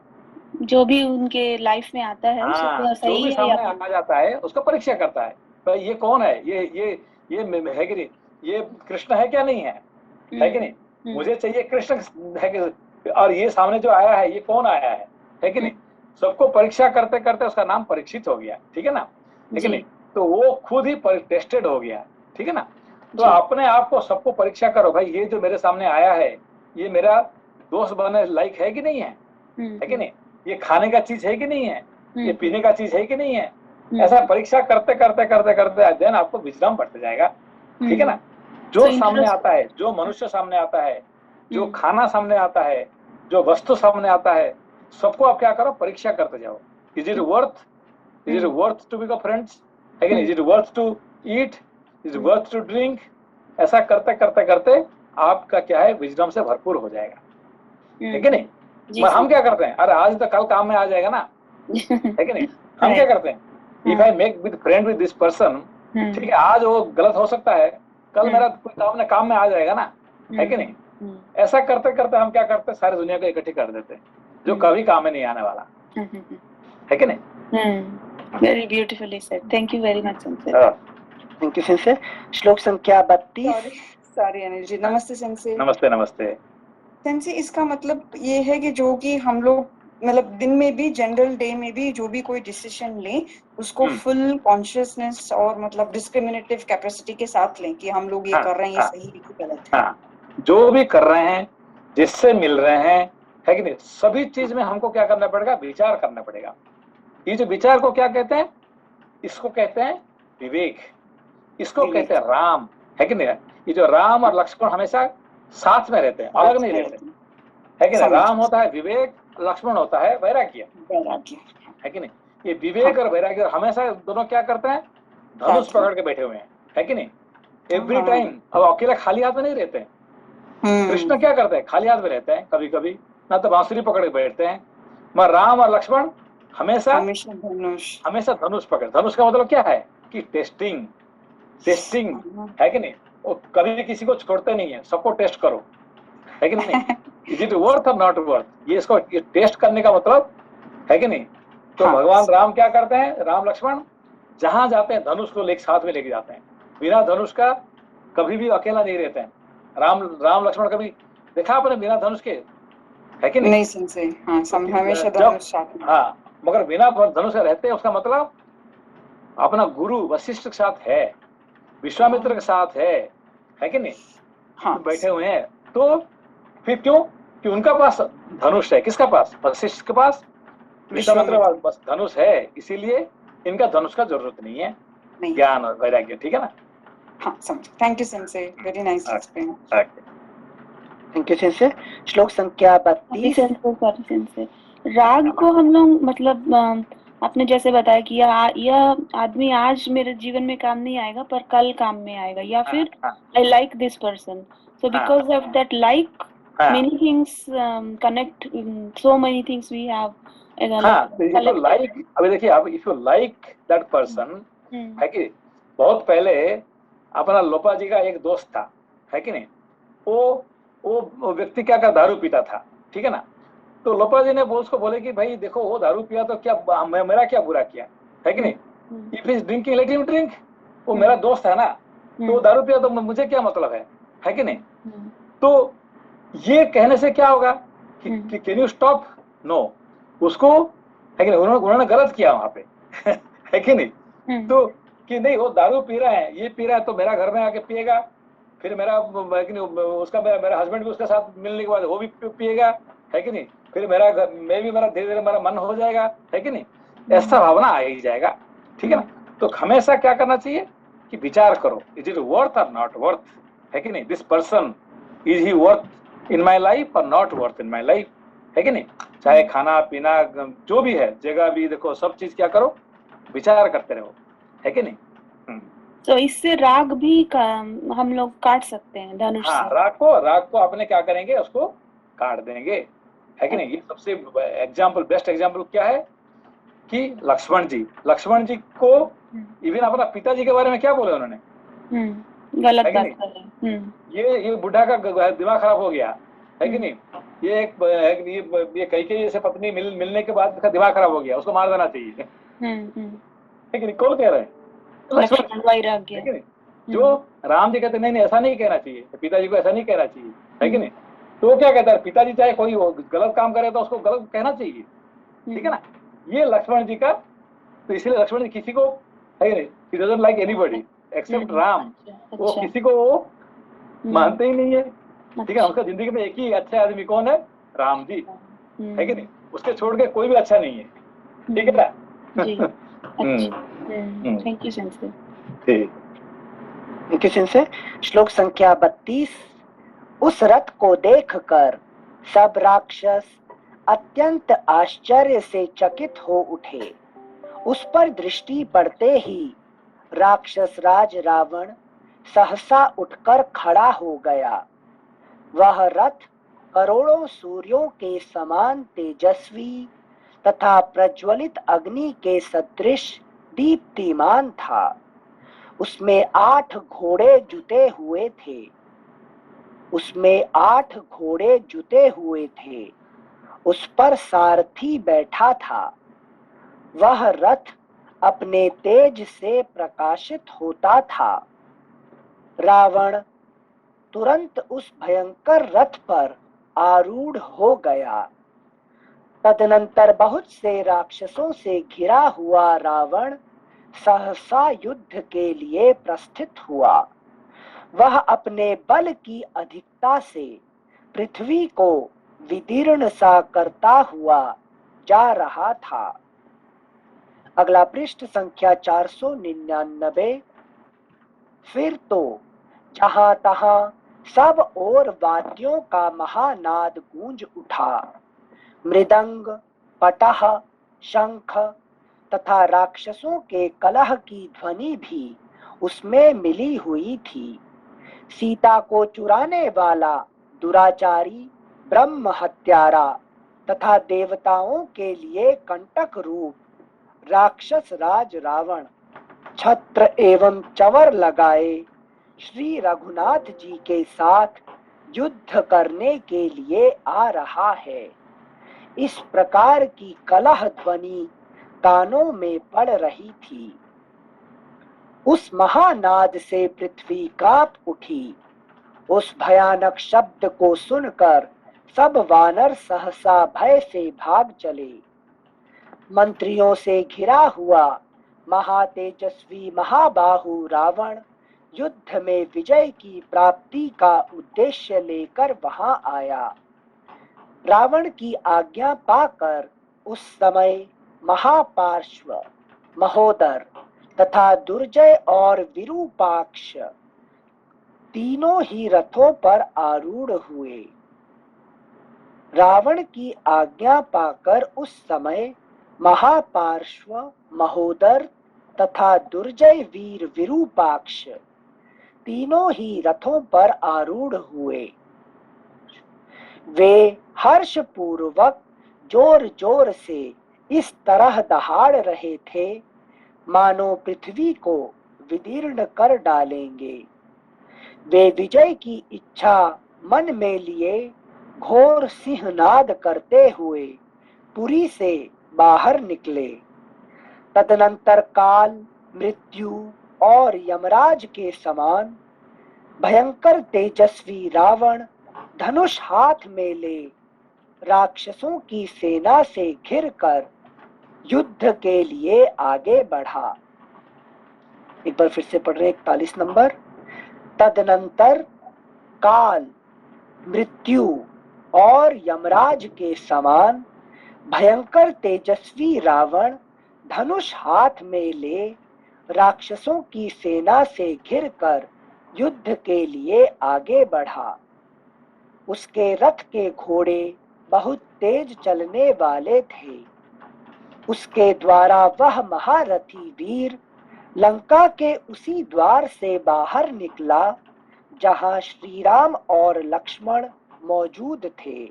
जो भी उनके लाइफ में आता है हाँ, वो जो सही भी है या सामने आ जाता है उसको परीक्षा करता है। भाई ये कौन है, ये है कि नहीं, ये कृष्ण है क्या नहीं है कि नहीं, मुझे चाहिए कृष्ण है कि, और ये सामने जो आया है ये कौन आया है कि नहीं। सबको परीक्षा करते करते उसका नाम परीक्षित हो गया, ठीक है ना, है कि नहीं। तो वो खुद ही टेस्टेड हो गया, ठीक है ना। तो अपने आप को सबको परीक्षा करो, भाई ये जो मेरे सामने आया है ये मेरा दोस्त बनने लायक है कि नहीं है कि नहीं, ये खाने का चीज है कि नहीं है, ये पीने का चीज है कि नहीं है। ऐसा परीक्षा करते करते करते करते देन आपको विजडम बढ़ते जाएगा, ठीक है ना। जो सामने आता है, जो मनुष्य सामने आता है, जो खाना सामने आता है, जो वस्तु सामने आता है, सबको आप क्या करो, परीक्षा करते जाओ। Is it worth to become friends, है कि नहीं, is it worth to eat, is it worth to drink. ऐसा करते करते करते आपका क्या है, विजडम से भरपूर हो जाएगा, है कि नहीं। मगर हम क्या करते हैं, अरे आज तो कल काम में आ जाएगा ना, है कि नहीं। हम क्या करते हैं, if I make with friend with this person, ठीक है, आज वो गलत हो सकता है, कल मेरा कोई काम में आ जाएगा ना, है कि नहीं। ऐसा करते करते हम क्या करते हैं, सारी दुनिया को इकट्ठी कर देते हैं जो कभी काम में नहीं आने वाला, है कि नहीं। Very beautifully said, thank you very much sensei. Thank you sensei. श्लोक संख्या 32। सॉरी अनिल जी, नमस्ते सेंसे। नमस्ते नमस्ते सेंसे, इसका मतलब ये है कि जो कि हम लोग मतलब दिन में भी, जनरल डे में भी जो भी कोई डिसीजन लें उसको फुल कॉन्शियसनेस और मतलब डिस्क्रिमिनेटिव कैपेसिटी के साथ लें कि हम लोग ये कर रहे हैं, ये सही है कि गलत है। जो भी कर रहे हैं, जिससे मिल रहे हैं, है कि नहीं, सभी चीज में हमको क्या करना पड़ेगा, विचार करना पड़ेगा। ये जो विचार को क्या कहते हैं, इसको कहते हैं विवेक, इसको कहते हैं राम, है कि नहीं। ये जो राम और लक्ष्मण हमेशा साथ में रहते हैं, अलग नहीं रहते, है कि नहीं। राम होता है विवेक, लक्ष्मण होता है वैराग्य, है कि नहीं। ये विवेक और वैराग्य हमेशा दोनों क्या करते हैं, धनुष पकड़ के बैठे हुए हैं, है कि नहीं, एवरी टाइम। अब अकेला खाली हाथ में नहीं रहते हैं। कृष्ण क्या करते हैं, खाली हाथ में रहते हैं, कभी कभी ना तो बांसुरी पकड़ के बैठते हैं। मगर राम और लक्ष्मण हमेशा धनुष पकड़। धनुष का मतलब क्या है कि टेस्टिंग है कि नहीं। वो कभी भी किसी को छोड़ते नहीं है, सबको टेस्ट करो, है कि नहीं। इज इट वर्थ और नॉट वर्थ, ये इसको टेस्ट करने का मतलब, है कि नहीं। तो भगवान राम क्या करते हैं, राम लक्ष्मण जहां जाते हैं धनुष को साथ में लेके जाते हैं। बिना धनुष का कभी भी अकेला नहीं रहते हैं। राम लक्ष्मण कभी देखा आपने बिना धनुष के, है कि नहीं सेंसे। हमेशा धनुष साथ में। मगर बिना धनुष के रहते हैं, उसका मतलब अपना गुरु वशिष्ठ के साथ है, विश्वामित्र के साथ है कि नहीं, बैठे हुए हैं। तो फिर क्यों कि उनका पास धनुष है, किसका पास, वशिष्ठ के पास, विश्वामित्र के पास धनुष है, इसीलिए इनका धनुष का जरूरत नहीं है, ज्ञान और वैराग्य, ठीक है ना। Thank you sensei, very nice explain. Thank you sensei. श्लोक संख्या 32। राग को हम लोग मतलब आपने जैसे बताया कि यह आदमी आज मेरे जीवन में काम नहीं आएगा पर कल काम में आएगा, या फिर I like this person, so because of that like many things connect, so many things we have like, अभी देखिए, अब if you like that person, है कि बहुत पहले अपना लोपा जी का एक दोस्त था, है कि नहीं। वो व्यक्ति क्या कर दारू पीता था, ठीक है ना। तो लोपा जी ने उसको बोले कि भाई देखो वो दारू पिया तो क्या मेरा क्या बुरा किया, है कि नहीं। If is drinking let him drink, वो मेरा दोस्त है ना, तो वो दारू पिया तो मुझे क्या मतलब है कि नहीं। तो ये कहने से क्या होगा कि कैन यू स्टॉप, नो, उसको, है कि नहीं, उन्होंने गलत किया वहां पे है कि नहीं। तो कि नहीं वो दारू पी रहा है, ये पी रहा है तो मेरा घर में आके पिएगा, फिर मेरा उसका मेरा हस्बैंड भी उसके साथ मिलने के बाद वो भी पिएगा, है कि नहीं। फिर मेरा धीरे धीरे मेरा मन हो जाएगा, है कि नहीं। ऐसा भावना आ ही जाएगा, ठीक है ना। तो हमेशा क्या करना चाहिए कि विचार करो, इज इट वर्थ और नॉट वर्थ, है कि नहीं। This person, is he worth in my life और not worth in my life, है कि नहीं। चाहे खाना पीना जो भी है, जगह भी देखो, सब चीज क्या करो, विचार करते रहो, है कि नहीं। तो इससे राग भी हम लोग काट सकते हैं धनुष से। राग को अपने क्या करेंगे, उसको काट देंगे, है कि नहीं। ये सबसे बेस्ट एग्जाम्पल क्या है कि लक्ष्मण जी को इवन अपना पिताजी के बारे में क्या बोले उन्होंने, गलत है कि बात नहीं? कर रहे हैं। ये बुढ़ा का दिमाग खराब हो गया, है कि नहीं? ये एक है कि नहीं, ये कैकेयी से पत्नी मिलने के बाद इसका दिमाग खराब हो गया, उसको मार देना चाहिए, है कि नहीं? कौन कह रहे हैं? लक्ष्मण वैराग्य, है कि नहीं? जो राम जी कहते नहीं नहीं ऐसा नहीं कहना चाहिए, पिताजी को ऐसा नहीं कहना चाहिए, है कि नहीं? तो वो क्या कहता है, पिताजी चाहे कोई गलत काम करे तो उसको गलत कहना चाहिए, ठीक है ना? ये लक्ष्मण जी का, तो इसलिए लक्ष्मण जी किसी को, है कि नहीं, he doesn't like anybody except Ram, वो किसी को वो मानते ही नहीं है, ठीक है? उसका जिंदगी में एक ही अच्छा आदमी कौन है? राम जी, है कि नहीं? उसके छोड़ के कोई भी अच्छा नहीं है, ठीक है ना? जी, अच्छा, थैंक यू सेंसे। ठीक, किसी से श्लोक संख्या 32। उस रथ को देखकर सब राक्षस अत्यंत आश्चर्य से चकित हो उठे। उस पर दृष्टि पड़ते ही राक्षस राज रावण सहसा उठकर खड़ा हो गया। वह रथ करोड़ों सूर्यों के समान तेजस्वी तथा प्रज्वलित अग्नि के सदृश दीप्तिमान था। उसमें 8 घोड़े जुते हुए थे। उस पर सारथी बैठा था। वह रथ अपने तेज से प्रकाशित होता था। रावण तुरंत उस भयंकर रथ पर आरूढ़ हो गया। तदनंतर बहुत से राक्षसों से घिरा हुआ रावण सहसा युद्ध के लिए प्रस्थित हुआ। वह अपने बल की अधिकता से पृथ्वी को विदीर्ण सा करता हुआ जा रहा था। अगला पृष्ठ संख्या 499। फिर तो जहां तहां सब ओर वाद्यों का महानाद गूंज उठा। मृदंग, पटह, शंख तथा राक्षसों के कलह की ध्वनि भी उसमें मिली हुई थी। सीता को चुराने वाला दुराचारी ब्रह्म हत्यारा तथा देवताओं के लिए कंटक रूप राक्षस राज रावण छत्र एवं चवर लगाए श्री रघुनाथ जी के साथ युद्ध करने के लिए आ रहा है। इस प्रकार की कलह ध्वनि कानों में पड़ रही थी। उस महानाद से पृथ्वी कांप उठी। उस भयानक शब्द को सुनकर सब वानर सहसा भय से भाग चले। मंत्रियों से घिरा हुआ महातेजस्वी महाबाहु रावण युद्ध में विजय की प्राप्ति का उद्देश्य लेकर वहां आया। रावण की आज्ञा पाकर उस समय महापार्श्व, महोदर तथा दुर्जय और विरूपाक्ष तीनों ही रथों पर आरूढ़ हुए। रावण की आज्ञा पाकर उस समय महापार्श्व, महोदर तथा दुर्जय वीर विरूपाक्ष तीनों ही रथों पर आरूढ़ हुए। वे हर्ष पूर्वक जोर जोर से इस तरह दहाड़ रहे थे मानो पृथ्वी को विदीर्ण कर डालेंगे। वे विजय की इच्छा मन में लिए घोर सिंहनाद करते हुए पुरी से बाहर निकले। तदनंतर काल, मृत्यु और यमराज के समान भयंकर तेजस्वी रावण धनुष हाथ में ले राक्षसों की सेना से घिरकर युद्ध के लिए आगे बढ़ा। एक बार फिर से पढ़ रहे 41 नंबर। तदनंतर काल, मृत्यु और यमराज के समान भयंकर तेजस्वी रावण धनुष हाथ में ले राक्षसों की सेना से घिरकर युद्ध के लिए आगे बढ़ा। उसके रथ के घोड़े बहुत तेज चलने वाले थे। उसके द्वारा वह महारथी वीर लंका के उसी द्वार से बाहर निकला जहां श्री राम और लक्ष्मण मौजूद थे।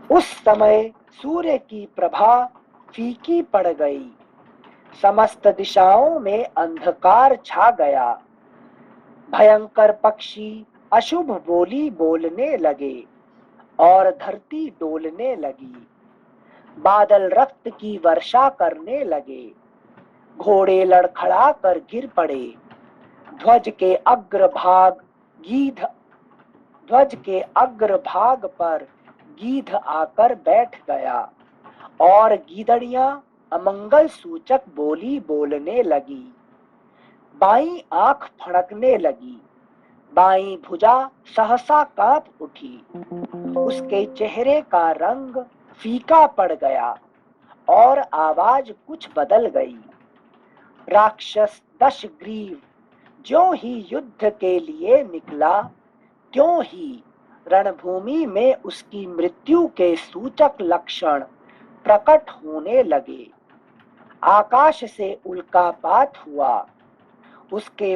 उस समय सूर्य की प्रभा फीकी पड़ गई। समस्त दिशाओं में अंधकार छा गया। भयंकर पक्षी अशुभ बोली बोलने लगे और धरती डोलने लगी। बादल रक्त की वर्षा करने लगे, घोड़े लड़खड़ा कर गिर पड़े। ध्वज के अग्रभाग पर गीध आकर बैठ गया और गीदड़ियां अमंगल सूचक बोली बोलने लगी। बाईं आंख फड़कने लगी, बाईं भुजा सहसा कांप उठी। उसके चेहरे का रंग फीका पड़ गया और आवाज कुछ बदल गई। राक्षस दशग्रीव ज्यों ही युद्ध के लिए निकला, त्यों ही रणभूमि में उसकी मृत्यु के सूचक लक्षण प्रकट होने लगे। आकाश से उल्कापात हुआ, उससे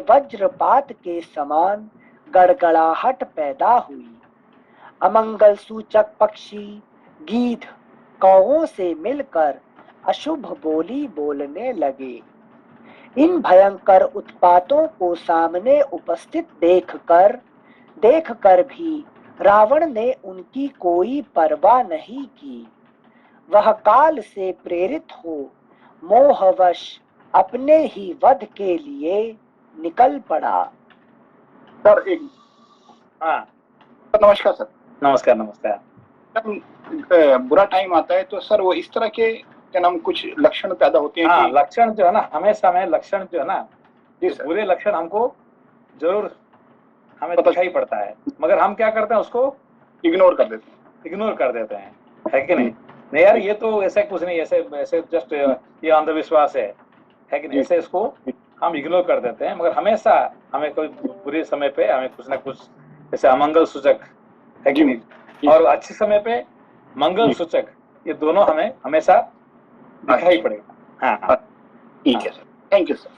वज्रपात के समान गड़गड़ाहट पैदा हुई। अमंगल सूचक पक्षी गीध कौओं से मिलकर अशुभ बोली बोलने लगे। इन भयंकर उत्पातों को सामने उपस्थित देखकर भी रावण ने उनकी कोई परवाह नहीं की। वह काल से प्रेरित हो मोहवश अपने ही वध के लिए निकल पड़ा। सर एक हाँ नमस्कार सर। नमस्कार नमस्कार। जब बुरा टाइम आता है तो सर वो इस तरह के क्या नाम कुछ लक्षण पैदा होते हैं हाँ, कि लक्षण जो है ना, हमेशा में लक्षण जो है ना, जी जो सर, बुरे लक्षण हमको जरूर हमें पता- दिखाई पड़ता है, मगर हम क्या करते हैं, उसको इग्नोर कर देते हैं। इग्नोर कर देते हैं, है कि नहीं? नहीं यार, ये तो ऐसा कुछ नहीं, ऐसे ऐसे जस्ट ये अंधविश्वास है कि नहीं? जी। ऐसे इसको हम इग्नोर कर देते हैं, मगर हमेशा हमें कोई बुरे समय पे हमें कुछ ना कुछ जैसे अमंगल सूचक, है कि जी, नहीं, जी। और अच्छे समय पे मंगल जी। सूचक, ये दोनों हमें हमेशा दिखाई अच्छा। पड़ेगा। हाँ हाँ, ठीक है sir, thank you sir.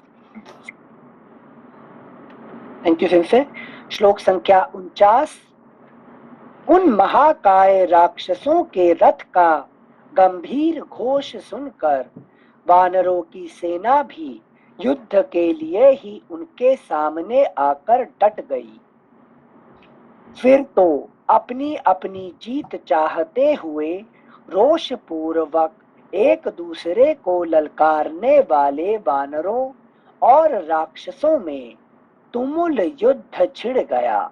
Thank you sensei. श्लोक संख्या 49। उन महाकाय राक्षसों के रथ का गंभीर घोष सुनकर वानरों की सेना भी युद्ध के लिए ही उनके सामने आकर डट गई। फिर तो अपनी अपनी जीत चाहते हुए रोष पूर्वक एक दूसरे को ललकारने वाले वानरों और राक्षसों में तुमुल युद्ध छिड़ गया।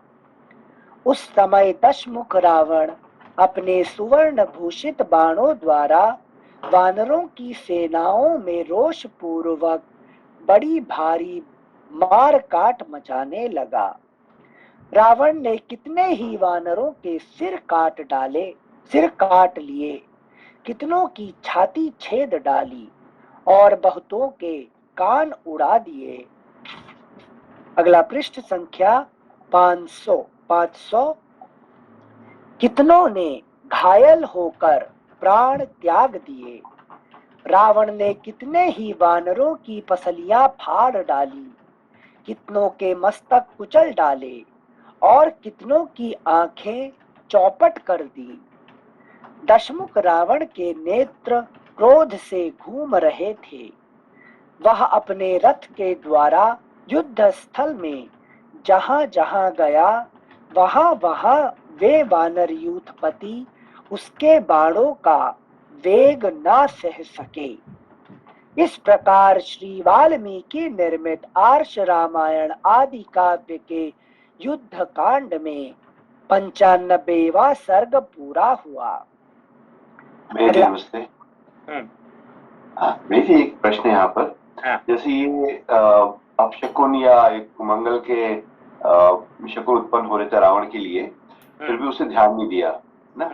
उस समय दशमुख रावण अपने सुवर्ण भूषित बाणों द्वारा वानरों की सेनाओं में रोष पूर्वक बड़ी भारी मार काट मचाने लगा। रावण ने कितने ही वानरों के सिर काट लिए, कितनों की छाती छेद डाली और बहुतों के कान उड़ा दिए। अगला पृष्ठ संख्या 500। कितनों ने घायल होकर प्राण त्याग दिए। रावण ने कितने ही वानरों की पसलियां फाड़ डाली, कितनों के मस्तक कुचल डाले और कितनों की आंखें चौपट कर दी। दशमुख रावण के नेत्र क्रोध से घूम रहे थे। वह अपने रथ के द्वारा युद्ध स्थल में जहां जहां गया, वहां वहां वे वानर यूथपति उसके बाणों का वेग ना सह सके। इस प्रकार श्री वाल्मीकि निर्मित आर्ष रामायण आदि काव्य के युद्ध कांड में 95वां सर्ग पूरा हुआ। मेरी नमस्ते। मेरी एक प्रश्न है यहाँ पर। जैसे ये अपशकुन या एक मंगल के शकुन उत्पन्न हो रहे थे रावण के लिए, फिर भी उसे ध्यान नहीं दिया ना,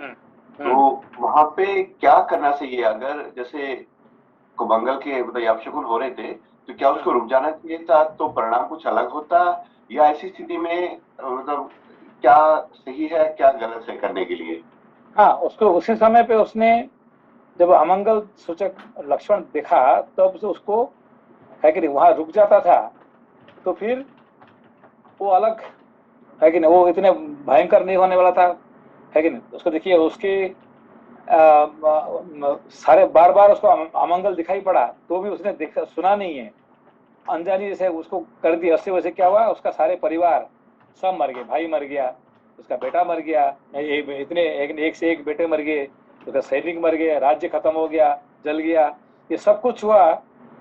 तो वहां पे क्या करना चाहिए? अगर जैसे कुमंगल के मतलब अपशकुन हो रहे थे, तो क्या उसको रुक जाना चाहिए था तो परिणाम कुछ अलग होता, या ऐसी स्थिति में मतलब क्या सही है क्या गलत है करने के लिए? हाँ, उसको उसी समय पे उसने जब अमंगल सूचक लक्षण देखा तब तो उसको है कि नहीं वहां रुक जाता था, तो फिर वो अलग है कि नहीं, वो इतने भयंकर नहीं होने वाला था, है कि नहीं? उसको देखिए, उसके सारे बार बार उसको अमंगल दिखाई पड़ा तो भी उसने देखा सुना नहीं है, अनजानी जैसे उसको कर दी, उससे वैसे क्या हुआ, उसका सारे परिवार सब मर गए, भाई मर गया, उसका बेटा मर गया, इतने एक से एक बेटे मर गए, उसका सैनिक मर गए, राज्य खत्म हो गया, जल गया। ये सब कुछ हुआ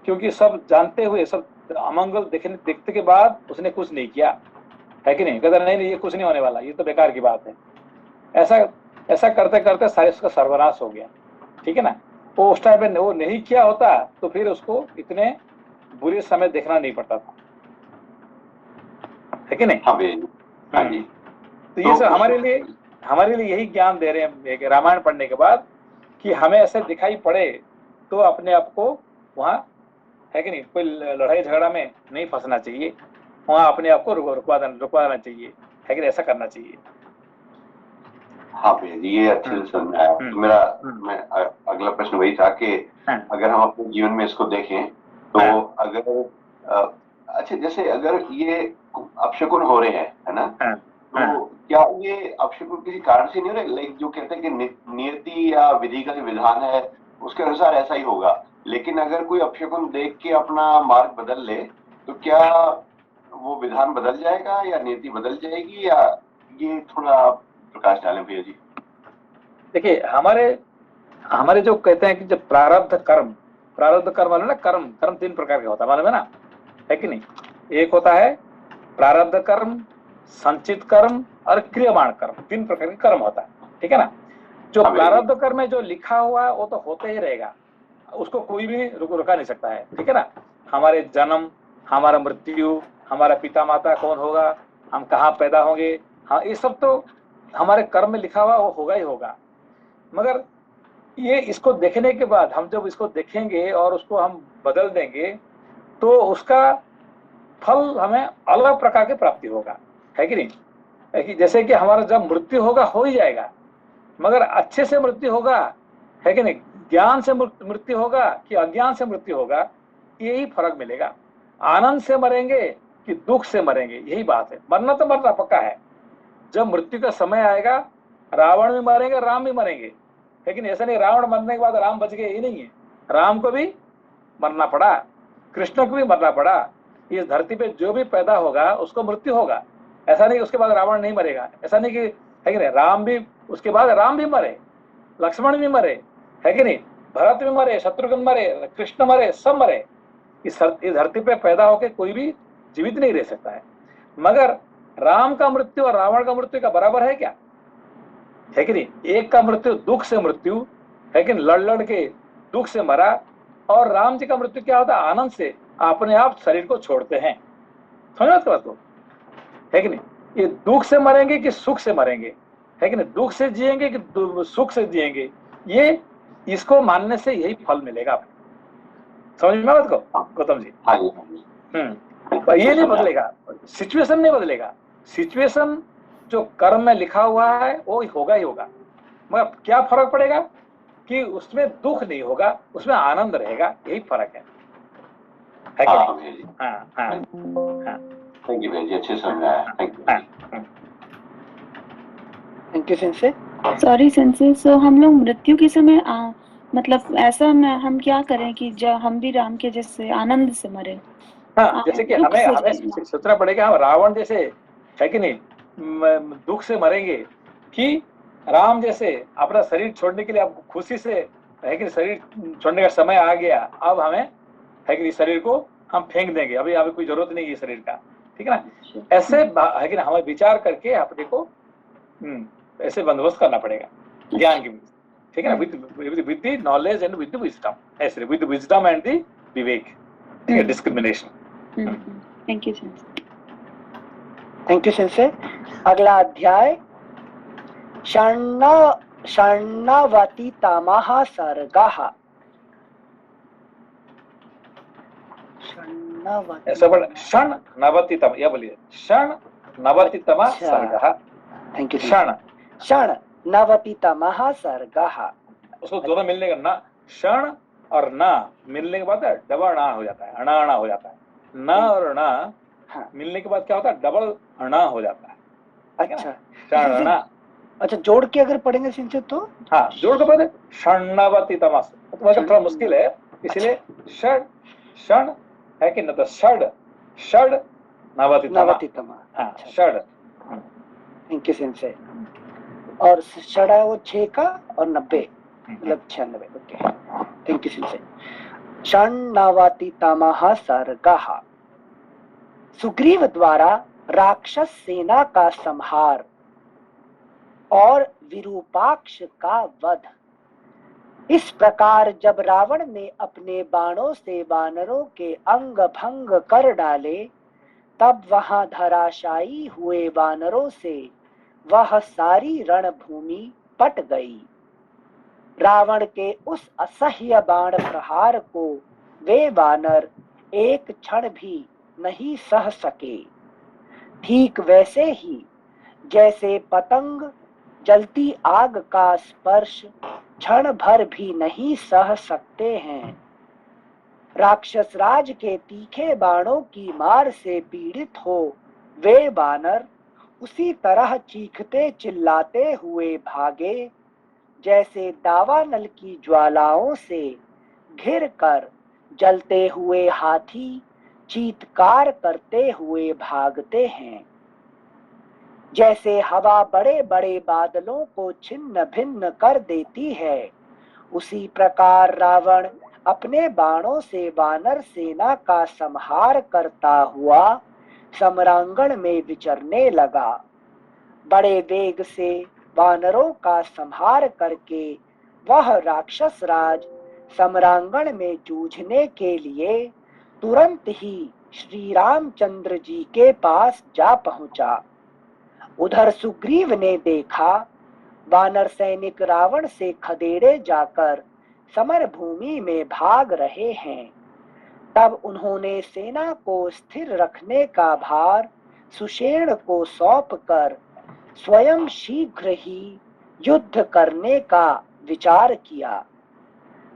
क्योंकि सब जानते हुए, सब अमंगल देखते के बाद उसने कुछ नहीं किया, है कि नहीं? कहता नहीं ये कुछ नहीं होने वाला, ये तो बेकार की बात है। ऐसा करते करते सारे उसका सर्वनाश हो गया, ठीक है ना। वो उस टाइम पे वो नहीं किया होता तो फिर उसको इतने बुरे समय देखना नहीं पड़ता था, है कि नहीं? हाँ भैया, हाँ जी। तो ये सब हमारे लिए यही ज्ञान दे रहे हैं रामायण पढ़ने के बाद, कि हमें ऐसे दिखाई पड़े तो अपने आप को वहाँ, है कि नहीं, कोई लड़ाई झगड़ा में नहीं फंसना चाहिए, वहाँ अपने आप को रुकवा देना चाहिए, है कि नहीं? ऐसा करना चाहिए। हाँ भैया जी, ये अच्छे से समझ आया। तो मेरा अगला प्रश्न वही था कि अगर हम अपने जीवन में इसको देखें तो अगर अच्छा, जैसे अगर ये अपशकुन हो रहे हैं, है ना, तो क्या ये अपशकुन किसी कारण से नहीं हो रहे? लाइक जो कहते हैं कि नियति या विधि का जो विधान है उसके अनुसार ऐसा ही होगा, लेकिन अगर कोई अपशकुन देख के अपना मार्ग बदल ले तो क्या वो विधान बदल जाएगा या नियति बदल जाएगी, या ये थोड़ा प्रकाश डालें भैया जी। देखिए, हमारे जो कहते हैं कि जब प्रारब्ध कर्म वाले ना, कर्म 3 प्रकार का होता है, मालूम है ना, है कि नहीं? एक होता है प्रारब्ध कर्म, संचित कर्म और क्रियमाण कर्म, 3 प्रकार के कर्म होता है, ठीक है ना। जो प्रारब्ध कर्म में जो लिखा हुआ है वो तो होते ही रहेगा, उसको कोई भी रुका नहीं सकता है, ठीक है ना। हमारे जन्म, हमारा मृत्यु, हमारा पिता माता कौन होगा, हम कहाँ पैदा होंगे, हाँ, ये सब तो हमारे कर्म में लिखा हुआ वो होगा ही होगा। मगर ये इसको देखने के बाद हम जब इसको देखेंगे और उसको हम बदल देंगे तो उसका फल हमें अलग प्रकार की प्राप्ति होगा, है कि नहीं? है कि जैसे कि हमारा जब मृत्यु होगा हो ही जाएगा, मगर अच्छे से मृत्यु होगा, है कि नहीं? ज्ञान से मृत्यु होगा कि अज्ञान से मृत्यु होगा, यही फर्क मिलेगा। आनंद से मरेंगे कि दुख से मरेंगे, यही बात है। मरना तो मरना पक्का है, जब मृत्यु का समय आएगा रावण भी मरेंगे, राम भी मरेंगे, लेकिन ऐसा नहीं रावण मरने के बाद राम बच गए, ये नहीं है। राम को भी मरना पड़ा, कृष्ण को भी मरना पड़ा। इस धरती पे जो भी पैदा होगा उसको मृत्यु होगा, ऐसा नहीं उसके बाद रावण नहीं मरेगा, ऐसा नहीं कि, है कि नहीं? राम भी, उसके बाद राम भी मरे, लक्ष्मण भी मरे, है कि नहीं? भरत भी मरे, शत्रुघ्न मरे, कृष्ण मरे, सब मरे। इस धरती पे पैदा होकर कोई भी जीवित नहीं रह सकता है। मगर राम का मृत्यु और रावण का मृत्यु का बराबर है क्या? है कि नहीं? एक का मृत्यु दुख से मृत्यु, है कि नहीं? लड़ के दुख से मरा, और राम जी का मृत्यु क्या होता है? आनंद से, अपने आप शरीर को छोड़ते हैं। समझ बात को, है कि नहीं? ये दुख से मरेंगे कि सुख से मरेंगे, है कि नहीं? दुख से जिएंगे कि सुख से जिएंगे, ये इसको मानने से यही फल मिलेगा। समझ में बात को गौतम जी? ये नहीं बदलेगा, सिचुएशन नहीं बदलेगा। सिचुएशन जो कर्म में लिखा हुआ है वो होगा ही होगा, मगर क्या फर्क पड़ेगा कि उसमें दुख नहीं होगा, उसमें आनंद रहेगा, यही फर्क है कि नहीं? हाँ। थैंक यू भैया जी, अच्छे समझ आया। Thank you sensei. Sorry sensei, so हम लोग मृत्यु के समय मतलब ऐसा हम क्या करें कि जब हम भी राम के जैसे आनंद से मरे? हाँ, जैसे कि हमें सोचना पड़ेगा, हम रावण जैसे, है कि नहीं, दुख से मरेंगे, कि राम जैसे अपना शरीर छोड़ने के लिए अब खुशी से, है कि शरीर छोड़ने का समय आ गया, अब हमें, है कि शरीर को हम फेंक देंगे, अभी कोई जरूरत नहीं है शरीर का, ठीक है ना। ऐसे, है कि हमें विचार करके अपने को ऐसे बंदोबस्त करना पड़ेगा ज्ञान की, ठीक है ना, with the knowledge and with the wisdom, ऐसे with the wisdom and the विवेक, ठीक है, discrimination. Thank you sensei. Thank you sensei. अगला अध्याय षण्णवतितमः सर्गः। ऐसा बोल, क्षण नवतितम, या बोलिए क्षण नवतितमः सर्गः। Thank you. क्षण नवतितमः सर्गः, उसको दोनों मिलने का ना, क्षण और ना मिलने के बाद डबल ना हो जाता है, अणा हो जाता है। न और ना मिलने के बाद क्या होता है? डबल अणा हो जाता है। अच्छा, क्षण। अच्छा, जोड़ के अगर पढ़ेंगे सिंचे तो? हाँ, जोड़ के पढ़े, षण्णवतितमः, तो थोड़ा मुश्किल है, इसलिए क्षण है कि न, तो षड षड नवतितमा। नवतितमा। हाँ षड। Thank you sense. और षड है वो 6 का और 90 मतलब 96। Okay thank you sensei. षण्णवतितमः सर्गः। सुग्रीव द्वारा राक्षस सेना का संहार और विरूपाक्ष का वध। इस प्रकार जब रावण ने अपने बाणों से वानरों के अंग भंग कर डाले, तब वहां धराशायी हुए वानरों से वह सारी रणभूमि पट गई। रावण के उस असह्य बाण प्रहार को वे वानर एक क्षण भी नहीं सह सके। ठीक वैसे ही जैसे पतंग जलती आग का स्पर्श क्षण भर भी नहीं सह सकते हैं, राक्षस राज के तीखे बाणों की मार से पीड़ित हो वे वानर उसी तरह चीखते चिल्लाते हुए भागे जैसे दावानल की ज्वालाओं से घिर कर जलते हुए हाथी चीत्कार करते हुए भागते हैं। जैसे हवा बड़े बड़े बादलों को छिन्न भिन्न कर देती है, उसी प्रकार रावण अपने बाणों से वानर सेना का संहार करता हुआ सम्रांगण में विचरने लगा। बड़े वेग से वानरों का संहार करके वह राक्षस राज सम्रांगण में जूझने के लिए तुरंत ही श्री रामचंद्र जी के पास जा पहुंचा। उधर सुग्रीव ने देखा वानर सैनिक रावण से खदेड़े जाकर समर भूमि में भाग रहे हैं। तब उन्होंने सेना को स्थिर रखने का भार सुषेण को सौंपकर स्वयं शीघ्र ही युद्ध करने का विचार किया।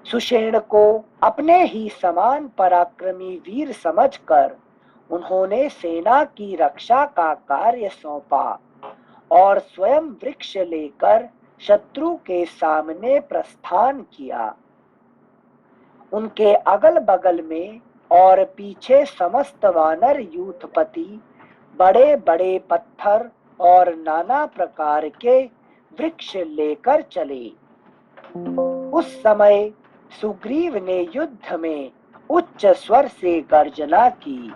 सुषेण को अपने ही समान पराक्रमी वीर समझकर उन्होंने सेना की रक्षा का कार्य सौंपा और स्वयं वृक्ष लेकर शत्रु के सामने प्रस्थान किया। उनके अगल बगल में और पीछे समस्त वानर यूथपति बड़े बड़े पत्थर और नाना प्रकार के वृक्ष लेकर चले। उस समय सुग्रीव ने युद्ध में उच्च स्वर से गर्जना की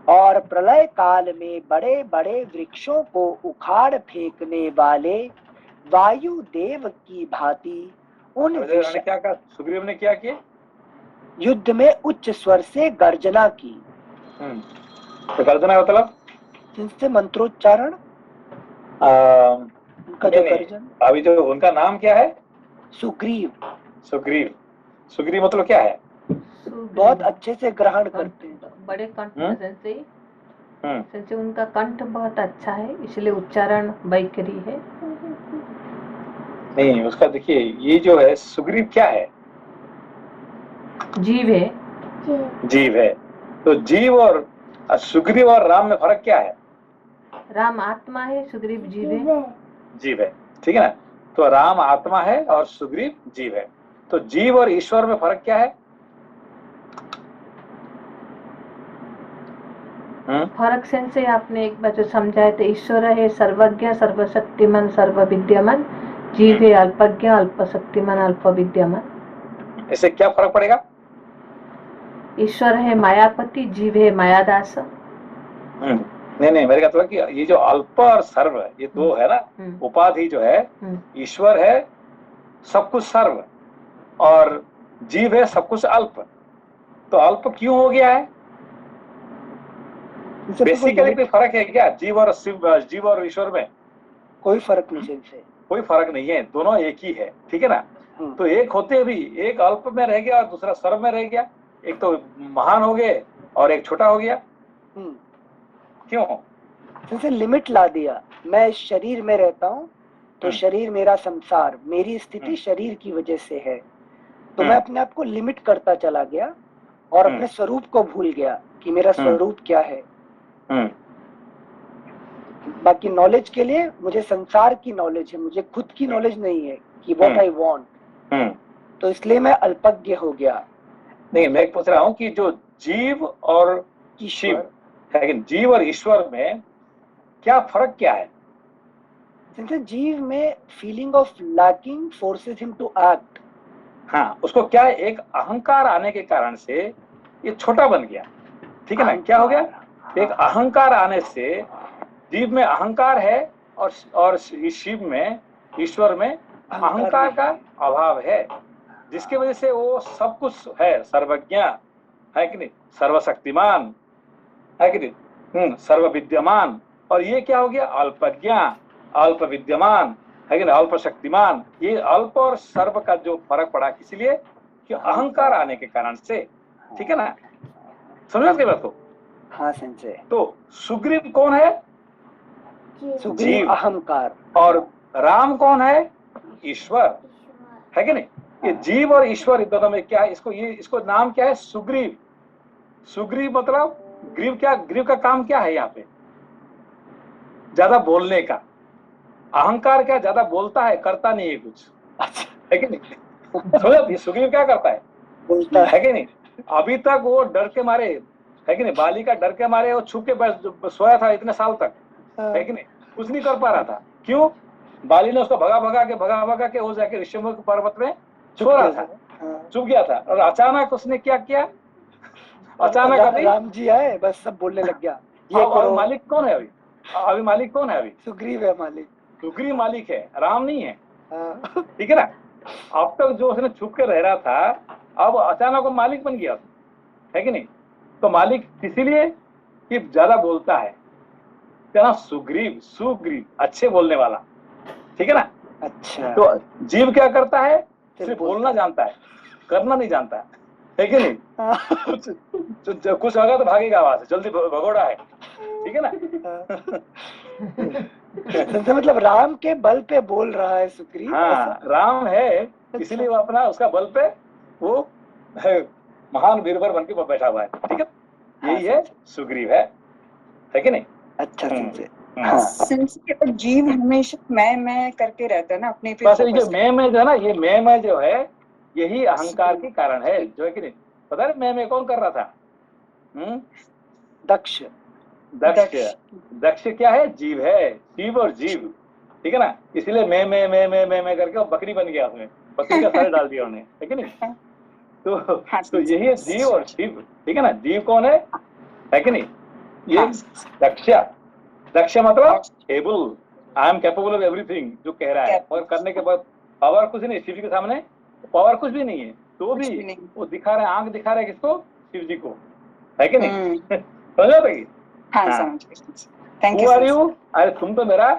और प्रलय काल में बड़े बड़े वृक्षों को उखाड़ फेंकने वाले वायु देव की भांति उन सुग्रीव ने क्या किया? युद्ध में उच्च स्वर से गर्जना की। तो गर्जना मतलब जिनसे मंत्रोच्चारण उनका जो गर्जन। अभी जो उनका नाम क्या है? सुग्रीव। सुग्रीव सुग्रीव मतलब क्या है? बहुत अच्छे से ग्रहण करते हैं, बड़े कंठ से उनका कंठ बहुत अच्छा है, इसलिए उच्चारण वैखरी है। नहीं उसका देखिए ये जो है सुग्रीव क्या है? जीव है। जीव है। तो जीव और सुग्रीव और राम में फर्क क्या है? राम आत्मा है, सुग्रीव जीव है। जीव है, ठीक है ना। तो राम आत्मा है और सुग्रीव जीव है। तो जीव और ईश्वर में फर्क क्या है? फर्क से आपने एक बार जो समझाए थे, ईश्वर है सर्वज्ञ सर्वशक्तिमान सर्वविद्यमान, जीव है अल्पज्ञ अल्पशक्तिमान अल्पविद्यमान। इससे क्या फर्क पड़ेगा? ईश्वर है मायापति, जीव है मायादास। नहीं मेरे का मतलब कि ये जो अल्प और सर्व ये दो है ना, उपाधि जो है, ईश्वर है सब कुछ सर्व और जीव है सब कुछ अल्प। तो अल्प क्यों हो गया है? बेसिकली कोई फर्क है क्या जीव और ईश्वर में? कोई फर्क नहीं है, कोई फर्क नहीं है, दोनों एक ही है, ठीक है ना। तो एक होते भी एक अल्प में रह गया और दूसरा सर्व में रह गया, एक तो महान हो गए और एक छोटा हो गया। क्यों? जैसे लिमिट ला दिया, मैं इस शरीर में रहता हूँ तो शरीर मेरा संसार, मेरी स्थिति शरीर की वजह से है, तो मैं अपने आप को लिमिट करता चला गया और अपने स्वरूप को भूल गया कि मेरा स्वरूप क्या है। बाकी नॉलेज के लिए मुझे संसार की नॉलेज है, मुझे खुद की नॉलेज नहीं है कि व्हाट आई वांट, तो इसलिए मैं अल्पज्ञ हो गया। नहीं मैं पूछ रहा हूँ कि जो जीव और शिव है कि जीव और ईश्वर में क्या फर्क क्या है? जीव में feeling of lacking forces him to act. हाँ, उसको क्या है, एक अहंकार आने के कारण से ये छोटा बन गया, ठीक है ना? क्या हो गया? एक अहंकार आने से जीव में अहंकार है और शिव में, ईश्वर में अहंकार का अभाव है, जिसकी वजह से वो सब कुछ है, सर्वज्ञ है कि नहीं, सर्वशक्तिमान है कि नहीं, सर्व विद्यमान। और ये क्या हो गया? अल्पज्ञ, अल्प विद्यमान है कि नहीं, अल्प शक्तिमान। ये अल्प और सर्व का जो फर्क पड़ा इसलिए कि अहंकार आने के कारण से, ठीक है ना? समझ गए बात को? हाँ सेंसे। तो सुग्रीव कौन है? सुग्रीव अहंकार। और राम कौन है? ईश्वर है कि नहीं? ये जीव और ईश्वर दोनों में क्या है? इसको नाम क्या है? सुग्रीव। सुग्रीव मतलब ग्रीव क्या? ग्रीव का काम क्या है? यहाँ पे ज्यादा बोलने का। अहंकार क्या? ज्यादा बोलता है, करता नहीं है कुछ, है कि नहीं? समझो, सुग्रीव क्या करता है? बोलता है कि नहीं? अभी तक वो डर के मारे, है कि नहीं, बाली का डर के मारे वो छुप के सोया था इतने साल तक, है कि नहीं? कुछ नहीं कर पा रहा था। क्यों? बाली ने उसको भगा के वो जाके ऋषिमुख पर्वत में सो रहा था, चुप गया था। और अचानक उसने क्या किया? अचानक अभी राम जी आए, बस सब बोलने लग गया। ये और मालिक कौन है अभी मालिक कौन है अभी? सुग्रीव है मालिक। सुग्रीव मालिक है, राम नहीं है, ठीक है ना? अब तक जो उसने छुप के रह रहा था, अब अचानक वो मालिक बन गया, है कि नहीं? तो मालिक इसीलिए कि ज्यादा बोलता है, क्या? सुग्रीव, सुग्रीव, अच्छे बोलने वाला, ठीक है ना? अच्छा। तो जीव क्या करता है? सिर्फ बोलना जानता है, करना नहीं जानता है कि नहीं? कुछ होगा तो भागेगा वहां से, जल्दी भगोड़ा है, ठीक है ना? मतलब राम के बल पे बोल रहा है सुग्रीव। हाँ, राम है इसलिए वो अपना उसका बल पे वो महान वीरवर बन के बैठा हुआ है, ठीक है? यही है सुग्रीव, है कि नहीं? अच्छा सेंसे। हाँ। जीव हमेशा मैं करके रहता है ना अपने पे। बस ये जो मैं जो है ना, ये मैं जो है, यही अहंकार के कारण है, जो है कि नहीं? पता है मैं कौन कर रहा था? दक्ष। दक्ष क्या है? जीव है, शिव और जीव, ठीक है ना? इसलिए मैं करके बकरी बन गया, उसमें बकरी का सर डाल दिया उन्हें, है कि नहीं? तो यही है जीव और शिव, ठीक है ना? जीव कौन है कि नहीं? ये दक्ष मतलब able, I am capable of everything, जो कह रहा है, और करने के बाद पावर कुछ नहीं। शिव के सामने पावर कुछ भी नहीं है, तो भी वो दिखा रहा है, आंख दिखा रहा है किसको? शिव जी को, है कि नहीं? समझ रहे कि? Thank you. अरे तुम तो मेरा,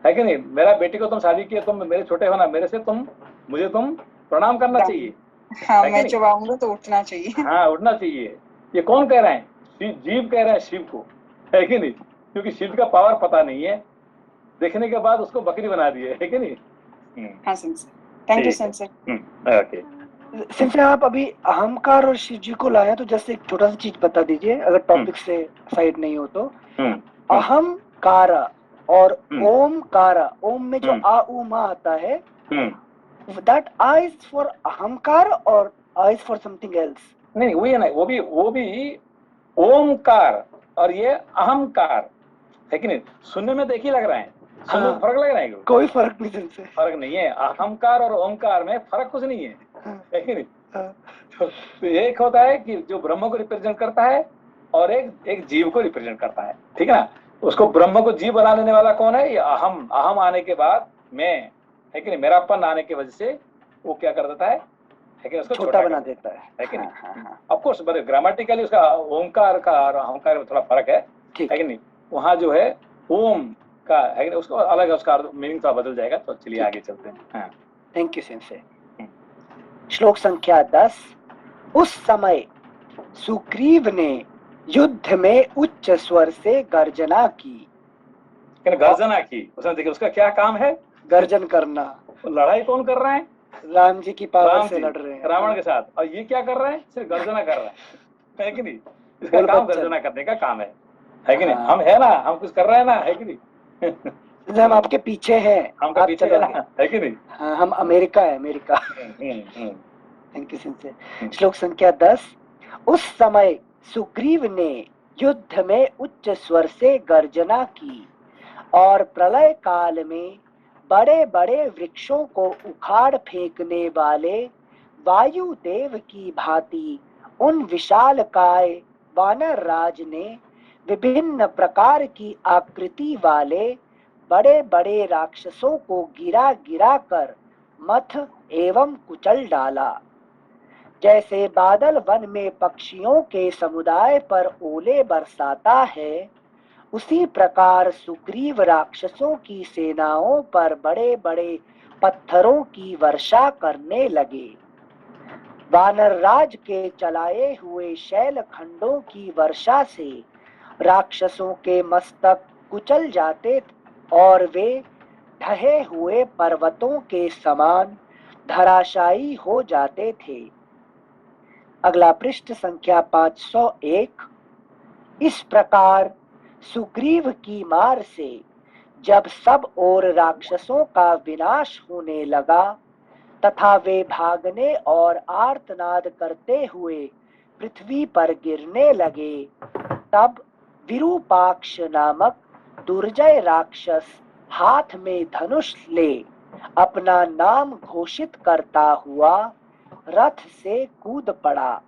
है कि नहीं, मेरा बेटी को तुम शादी किए, तुम मेरे छोटे हो ना, मेरे से मुझे प्रणाम करना चाहिए। हाँ, मैं जब आऊंगा तो उठना चाहिए। हाँ, उठना चाहिए। ये कौन कह रहे हैं? जीव कह रहे हैं शिव को, है कि नहीं? क्योंकि शिव का पावर पता नहीं है, देखने के बाद उसको बकरी बना दिए, है कि नहीं? हाँ sensei, thank you sensei. Okay sensei, आप अभी अहंकार और शिव जी को लाए, तो जैसे एक छोटा सा चीज बता दीजिए, अगर टॉपिक से साइड नहीं हो तो। अहंकार और ओमकार, ओम में जो आ उ मा आता है, that I is for अहंकार और I is for something else? नहीं, वही है ना, वो भी ओमकार और ये अहंकार, है कि नहीं? सुनने में तो एक ही लग रहा है, सुनने में फर्क लग रहा है? कोई फर्क नहीं सेंसे। फर्क नहीं है, अहंकार और ओमकार में फर्क कुछ नहीं है कि नहीं? तो एक होता है कि जो ब्रह्म को रिप्रेजेंट करता है, और एक जीव को रिप्रेजेंट करता है, ठीक है ना? उसको ब्रह्म को जीव बना लेने वाला कौन है? ये अहम आने के बाद मैं, है कि नहीं, मेरापन आने की वजह से वो क्या कर देता है कि नहीं, उसको छोटा बना देता है कि नहीं? ऑफ कोर्स ग्रामेटिकली उसका ओमकार का और अहंकार में थोड़ा फर्क है कि नहीं? वहाँ जो है ओम का है कि नहीं, उसको अलग है, उसका मीनिंग थोड़ा बदल जाएगा। तो चलिए आगे चलते हैं। Thank you sensei. श्लोक संख्या 10। उस समय सुग्रीव ने युद्ध में उच्च स्वर से गर्जना की। गर्जना की, उसने देखिए उसका क्या काम है? गर्जन करना। लड़ाई कौन कर रहे हैं? राम जी की पावर से लड़ रहे हैं रावण के साथ। और ये क्या कर रहे हैं? सिर्फ गर्जना कर रहा है कि नहीं? इसका काम गर्जना करने का काम है कि नहीं? हम है ना, हम कुछ कर रहे हैं ना, है कि नहीं? हम आपके पीछे हैं, हम पीछे है कि नहीं? हाँ, हम अमेरिका है, अमेरिका। Thank you sensei. श्लोक संख्या 10। उस समय सुग्रीव ने युद्ध में उच्च स्वर से गर्जना की और प्रलय काल में बड़े बड़े वृक्षों को उखाड़ फेंकने वाले वायुदेव की भांति उन विशालकाय वानर राज ने विभिन्न प्रकार की आकृति वाले बड़े बड़े राक्षसों को गिरा गिरा कर मथ एवं कुचल डाला। जैसे बादल वन में पक्षियों के समुदाय पर ओले बरसाता है, उसी प्रकार सुग्रीव राक्षसों की सेनाओं पर बड़े बड़े पत्थरों की वर्षा करने लगे। वानर राज के चलाए हुए शैल खंडों की वर्षा से राक्षसों के मस्तक कुचल जाते और वे ढहे हुए पर्वतों के समान धराशायी हो जाते थे। अगला पृष्ठ संख्या 501। इस प्रकार सुग्रीव की मार से जब सब ओर राक्षसों का विनाश होने लगा तथा वे भागने और आर्तनाद करते हुए पृथ्वी पर गिरने लगे, तब विरूपाक्ष नामक दुर्जय राक्षस हाथ में धनुष ले अपना नाम घोषित करता हुआ रथ से कूद पड़ा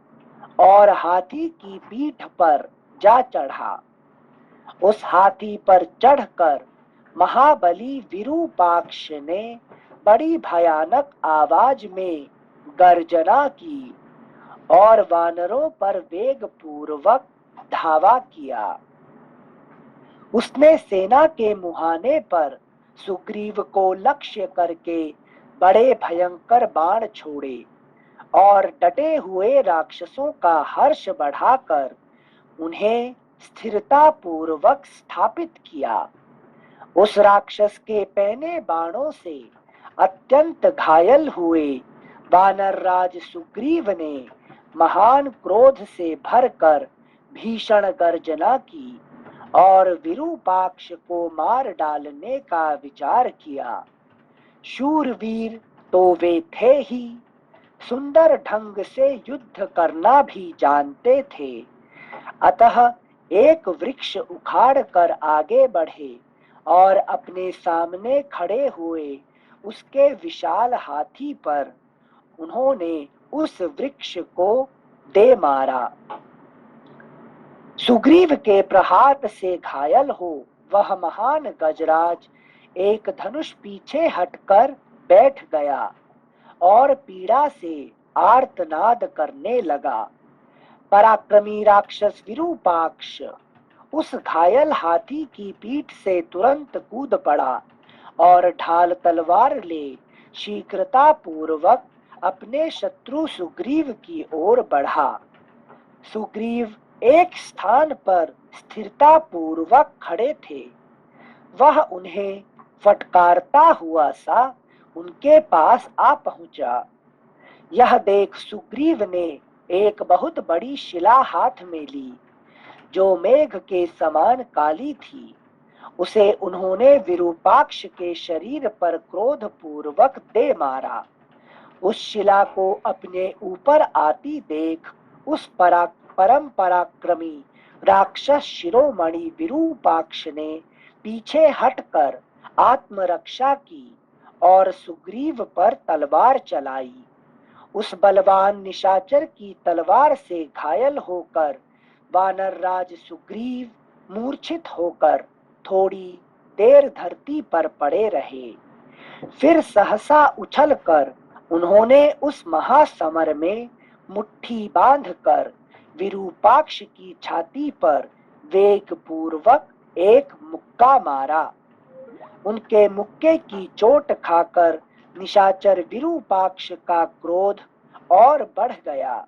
और हाथी की पीठ पर जा चढ़ा। उस हाथी पर चढ़कर महाबली विरूपाक्ष ने बड़ी भयानक आवाज में गर्जना की और वानरों पर वेग पूर्वक धावा किया। उसने सेना के मुहाने पर सुग्रीव को लक्ष्य करके बड़े भयंकर बाण छोड़े और डटे हुए राक्षसों का हर्ष बढ़ाकर उन्हें स्थिरता पूर्वक स्थापित किया। उस राक्षस के पैने बाणों से अत्यंत घायल हुए वानर राज सुग्रीव ने महान क्रोध से भरकर भीषण गर्जना की और विरूपाक्ष को मार डालने का विचार किया। शूरवीर तो वे थे ही, सुंदर ढंग से युद्ध करना भी जानते थे। अतः एक वृक्ष उखाड़ कर आगे बढ़े और अपने सामने खड़े हुए उसके विशाल हाथी पर उन्होंने उस वृक्ष को दे मारा। सुग्रीव के प्रहार से घायल हो वह महान गजराज एक धनुष पीछे हटकर बैठ गया और पीड़ा से आर्तनाद करने लगा। पराक्रमी राक्षस विरूपाक्ष उस घायल हाथी की पीठ से तुरंत कूद पड़ा और ढाल तलवार ले शीघ्रता पूर्वक अपने शत्रु सुग्रीव की ओर बढ़ा। सुग्रीव एक स्थान पर स्थिरता पूर्वक खड़े थे। वह उन्हें फटकारता हुआ सा उनके पास आ पहुंचा। यह देख सुग्रीव ने एक बहुत बड़ी शिला हाथ में ली जो मेघ के समान काली थी। उसे उन्होंने विरूपाक्ष के शरीर पर क्रोध पूर्वक दे मारा। उस शिला को अपने ऊपर आती देख उस परम पराक्रमी राक्षस शिरोमणि विरूपाक्ष ने पीछे हटकर आत्मरक्षा की और सुग्रीव पर तलवार चलाई। उस बलवान निशाचर की तलवार से घायल होकर वानर राज सुग्रीव मूर्छित होकर थोड़ी देर धरती पर पड़े रहे। फिर सहसा उछलकर उन्होंने उस महासमर में मुट्ठी बांधकर विरूपाक्ष की छाती पर वेग पूर्वक एक मुक्का मारा। उनके मुक्के की चोट खाकर निशाचर विरूपाक्ष का क्रोध और बढ़ गया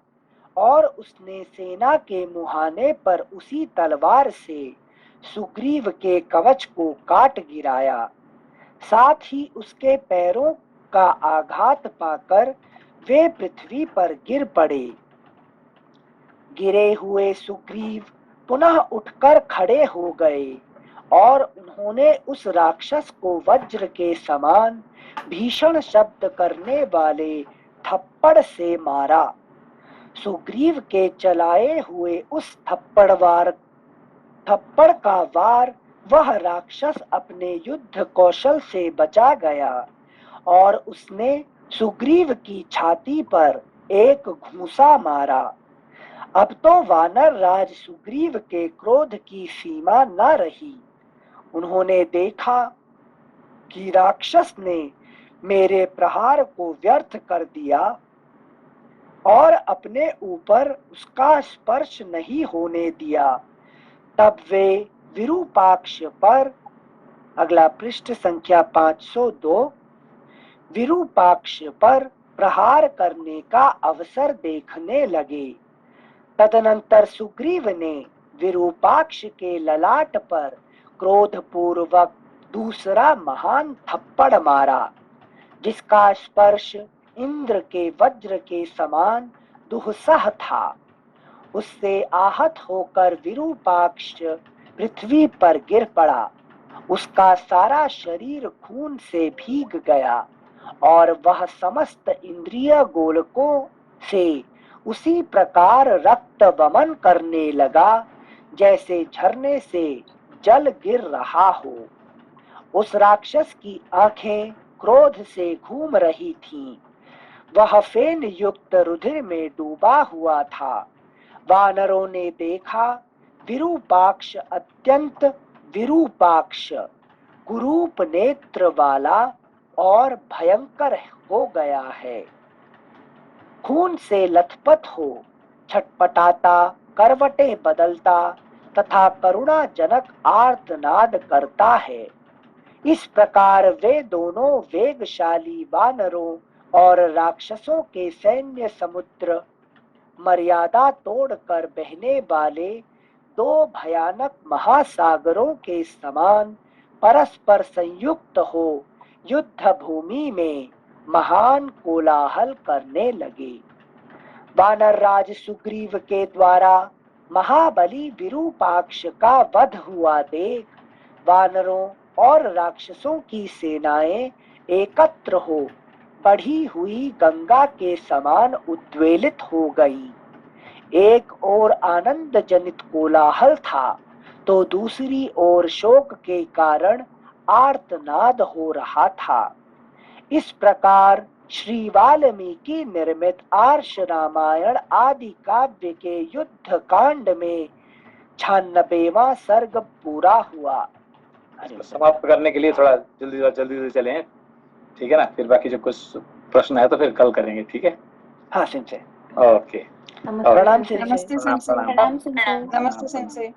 और उसने सेना के मुहाने पर उसी तलवार से सुग्रीव के कवच को काट गिराया। साथ ही उसके पैरों का आघात पाकर वे पृथ्वी पर गिर पड़े। गिरे हुए सुग्रीव पुनः उठकर खड़े हो गए और उन्होंने उस राक्षस को वज्र के समान भीषण शब्द करने वाले थप्पड़ से मारा। सुग्रीव के चलाए हुए उस थप्पड़ का वार वह राक्षस अपने युद्ध कौशल से बचा गया और उसने सुग्रीव की छाती पर एक घूंसा मारा। अब तो वानर राज सुग्रीव के क्रोध की सीमा न रही। उन्होंने देखा कि राक्षस ने मेरे प्रहार को व्यर्थ कर दिया और अपने ऊपर उसका स्पर्श नहीं होने दिया। तब वे विरूपाक्ष पर, अगला पृष्ठ संख्या 502, विरूपाक्ष पर प्रहार करने का अवसर देखने लगे। तदनंतर सुग्रीव ने विरूपाक्ष के ललाट पर क्रोधपूर्वक दूसरा महान थप्पड़ मारा, जिसका स्पर्श इंद्र के वज्र के समान दुस्सह था। उससे आहत होकर विरूपाक्ष पृथ्वी पर गिर पड़ा। उसका सारा शरीर खून से भीग गया और वह समस्त इंद्रिय गोलकों से उसी प्रकार रक्त वमन करने लगा जैसे झरने से जल गिर रहा हो। उस राक्षस की आंखें क्रोध से घूम रही थीं। वह फेन युक्त रुधिर में डूबा हुआ था। वानरों ने देखा विरूपाक्ष अत्यंत विरूपाक्ष, कुरूप नेत्र वाला और भयंकर हो गया है। खून से लथपथ हो, छटपटाता, करवटें बदलता तथा करुणाजनक आर्तनाद करता है। इस प्रकार वे दोनों वेगशाली वानरों और राक्षसों के सैन्य समुद्र, मर्यादा तोड़कर बहने वाले दो भयानक महासागरों के समान परस्पर संयुक्त हो युद्ध भूमि में महान कोलाहल करने लगे। वानर राज सुग्रीव के द्वारा महाबली विरूपाक्ष का वध हुआ देख वानरों और राक्षसों की सेनाएं एकत्र हो बढ़ी हुई गंगा के समान उद्वेलित हो गई। एक ओर आनंद जनित कोलाहल था तो दूसरी ओर शोक के कारण आर्तनाद हो रहा था। इस प्रकार श्री वाल्मीकि निर्मित आर्ष रामायण आदि काव्य के युद्ध कांड में 96वां सर्ग पूरा हुआ। समाप्त करने के लिए थोड़ा जल्दी से चलें, ठीक है ना? फिर बाकी जो कुछ प्रश्न है तो फिर कल करेंगे, ठीक है? हाँ सिंचे। ओके, प्रणाम नमस्ते सिंचे। सेंसे। प्रणाम सिंचे। नमस्ते सेंसे।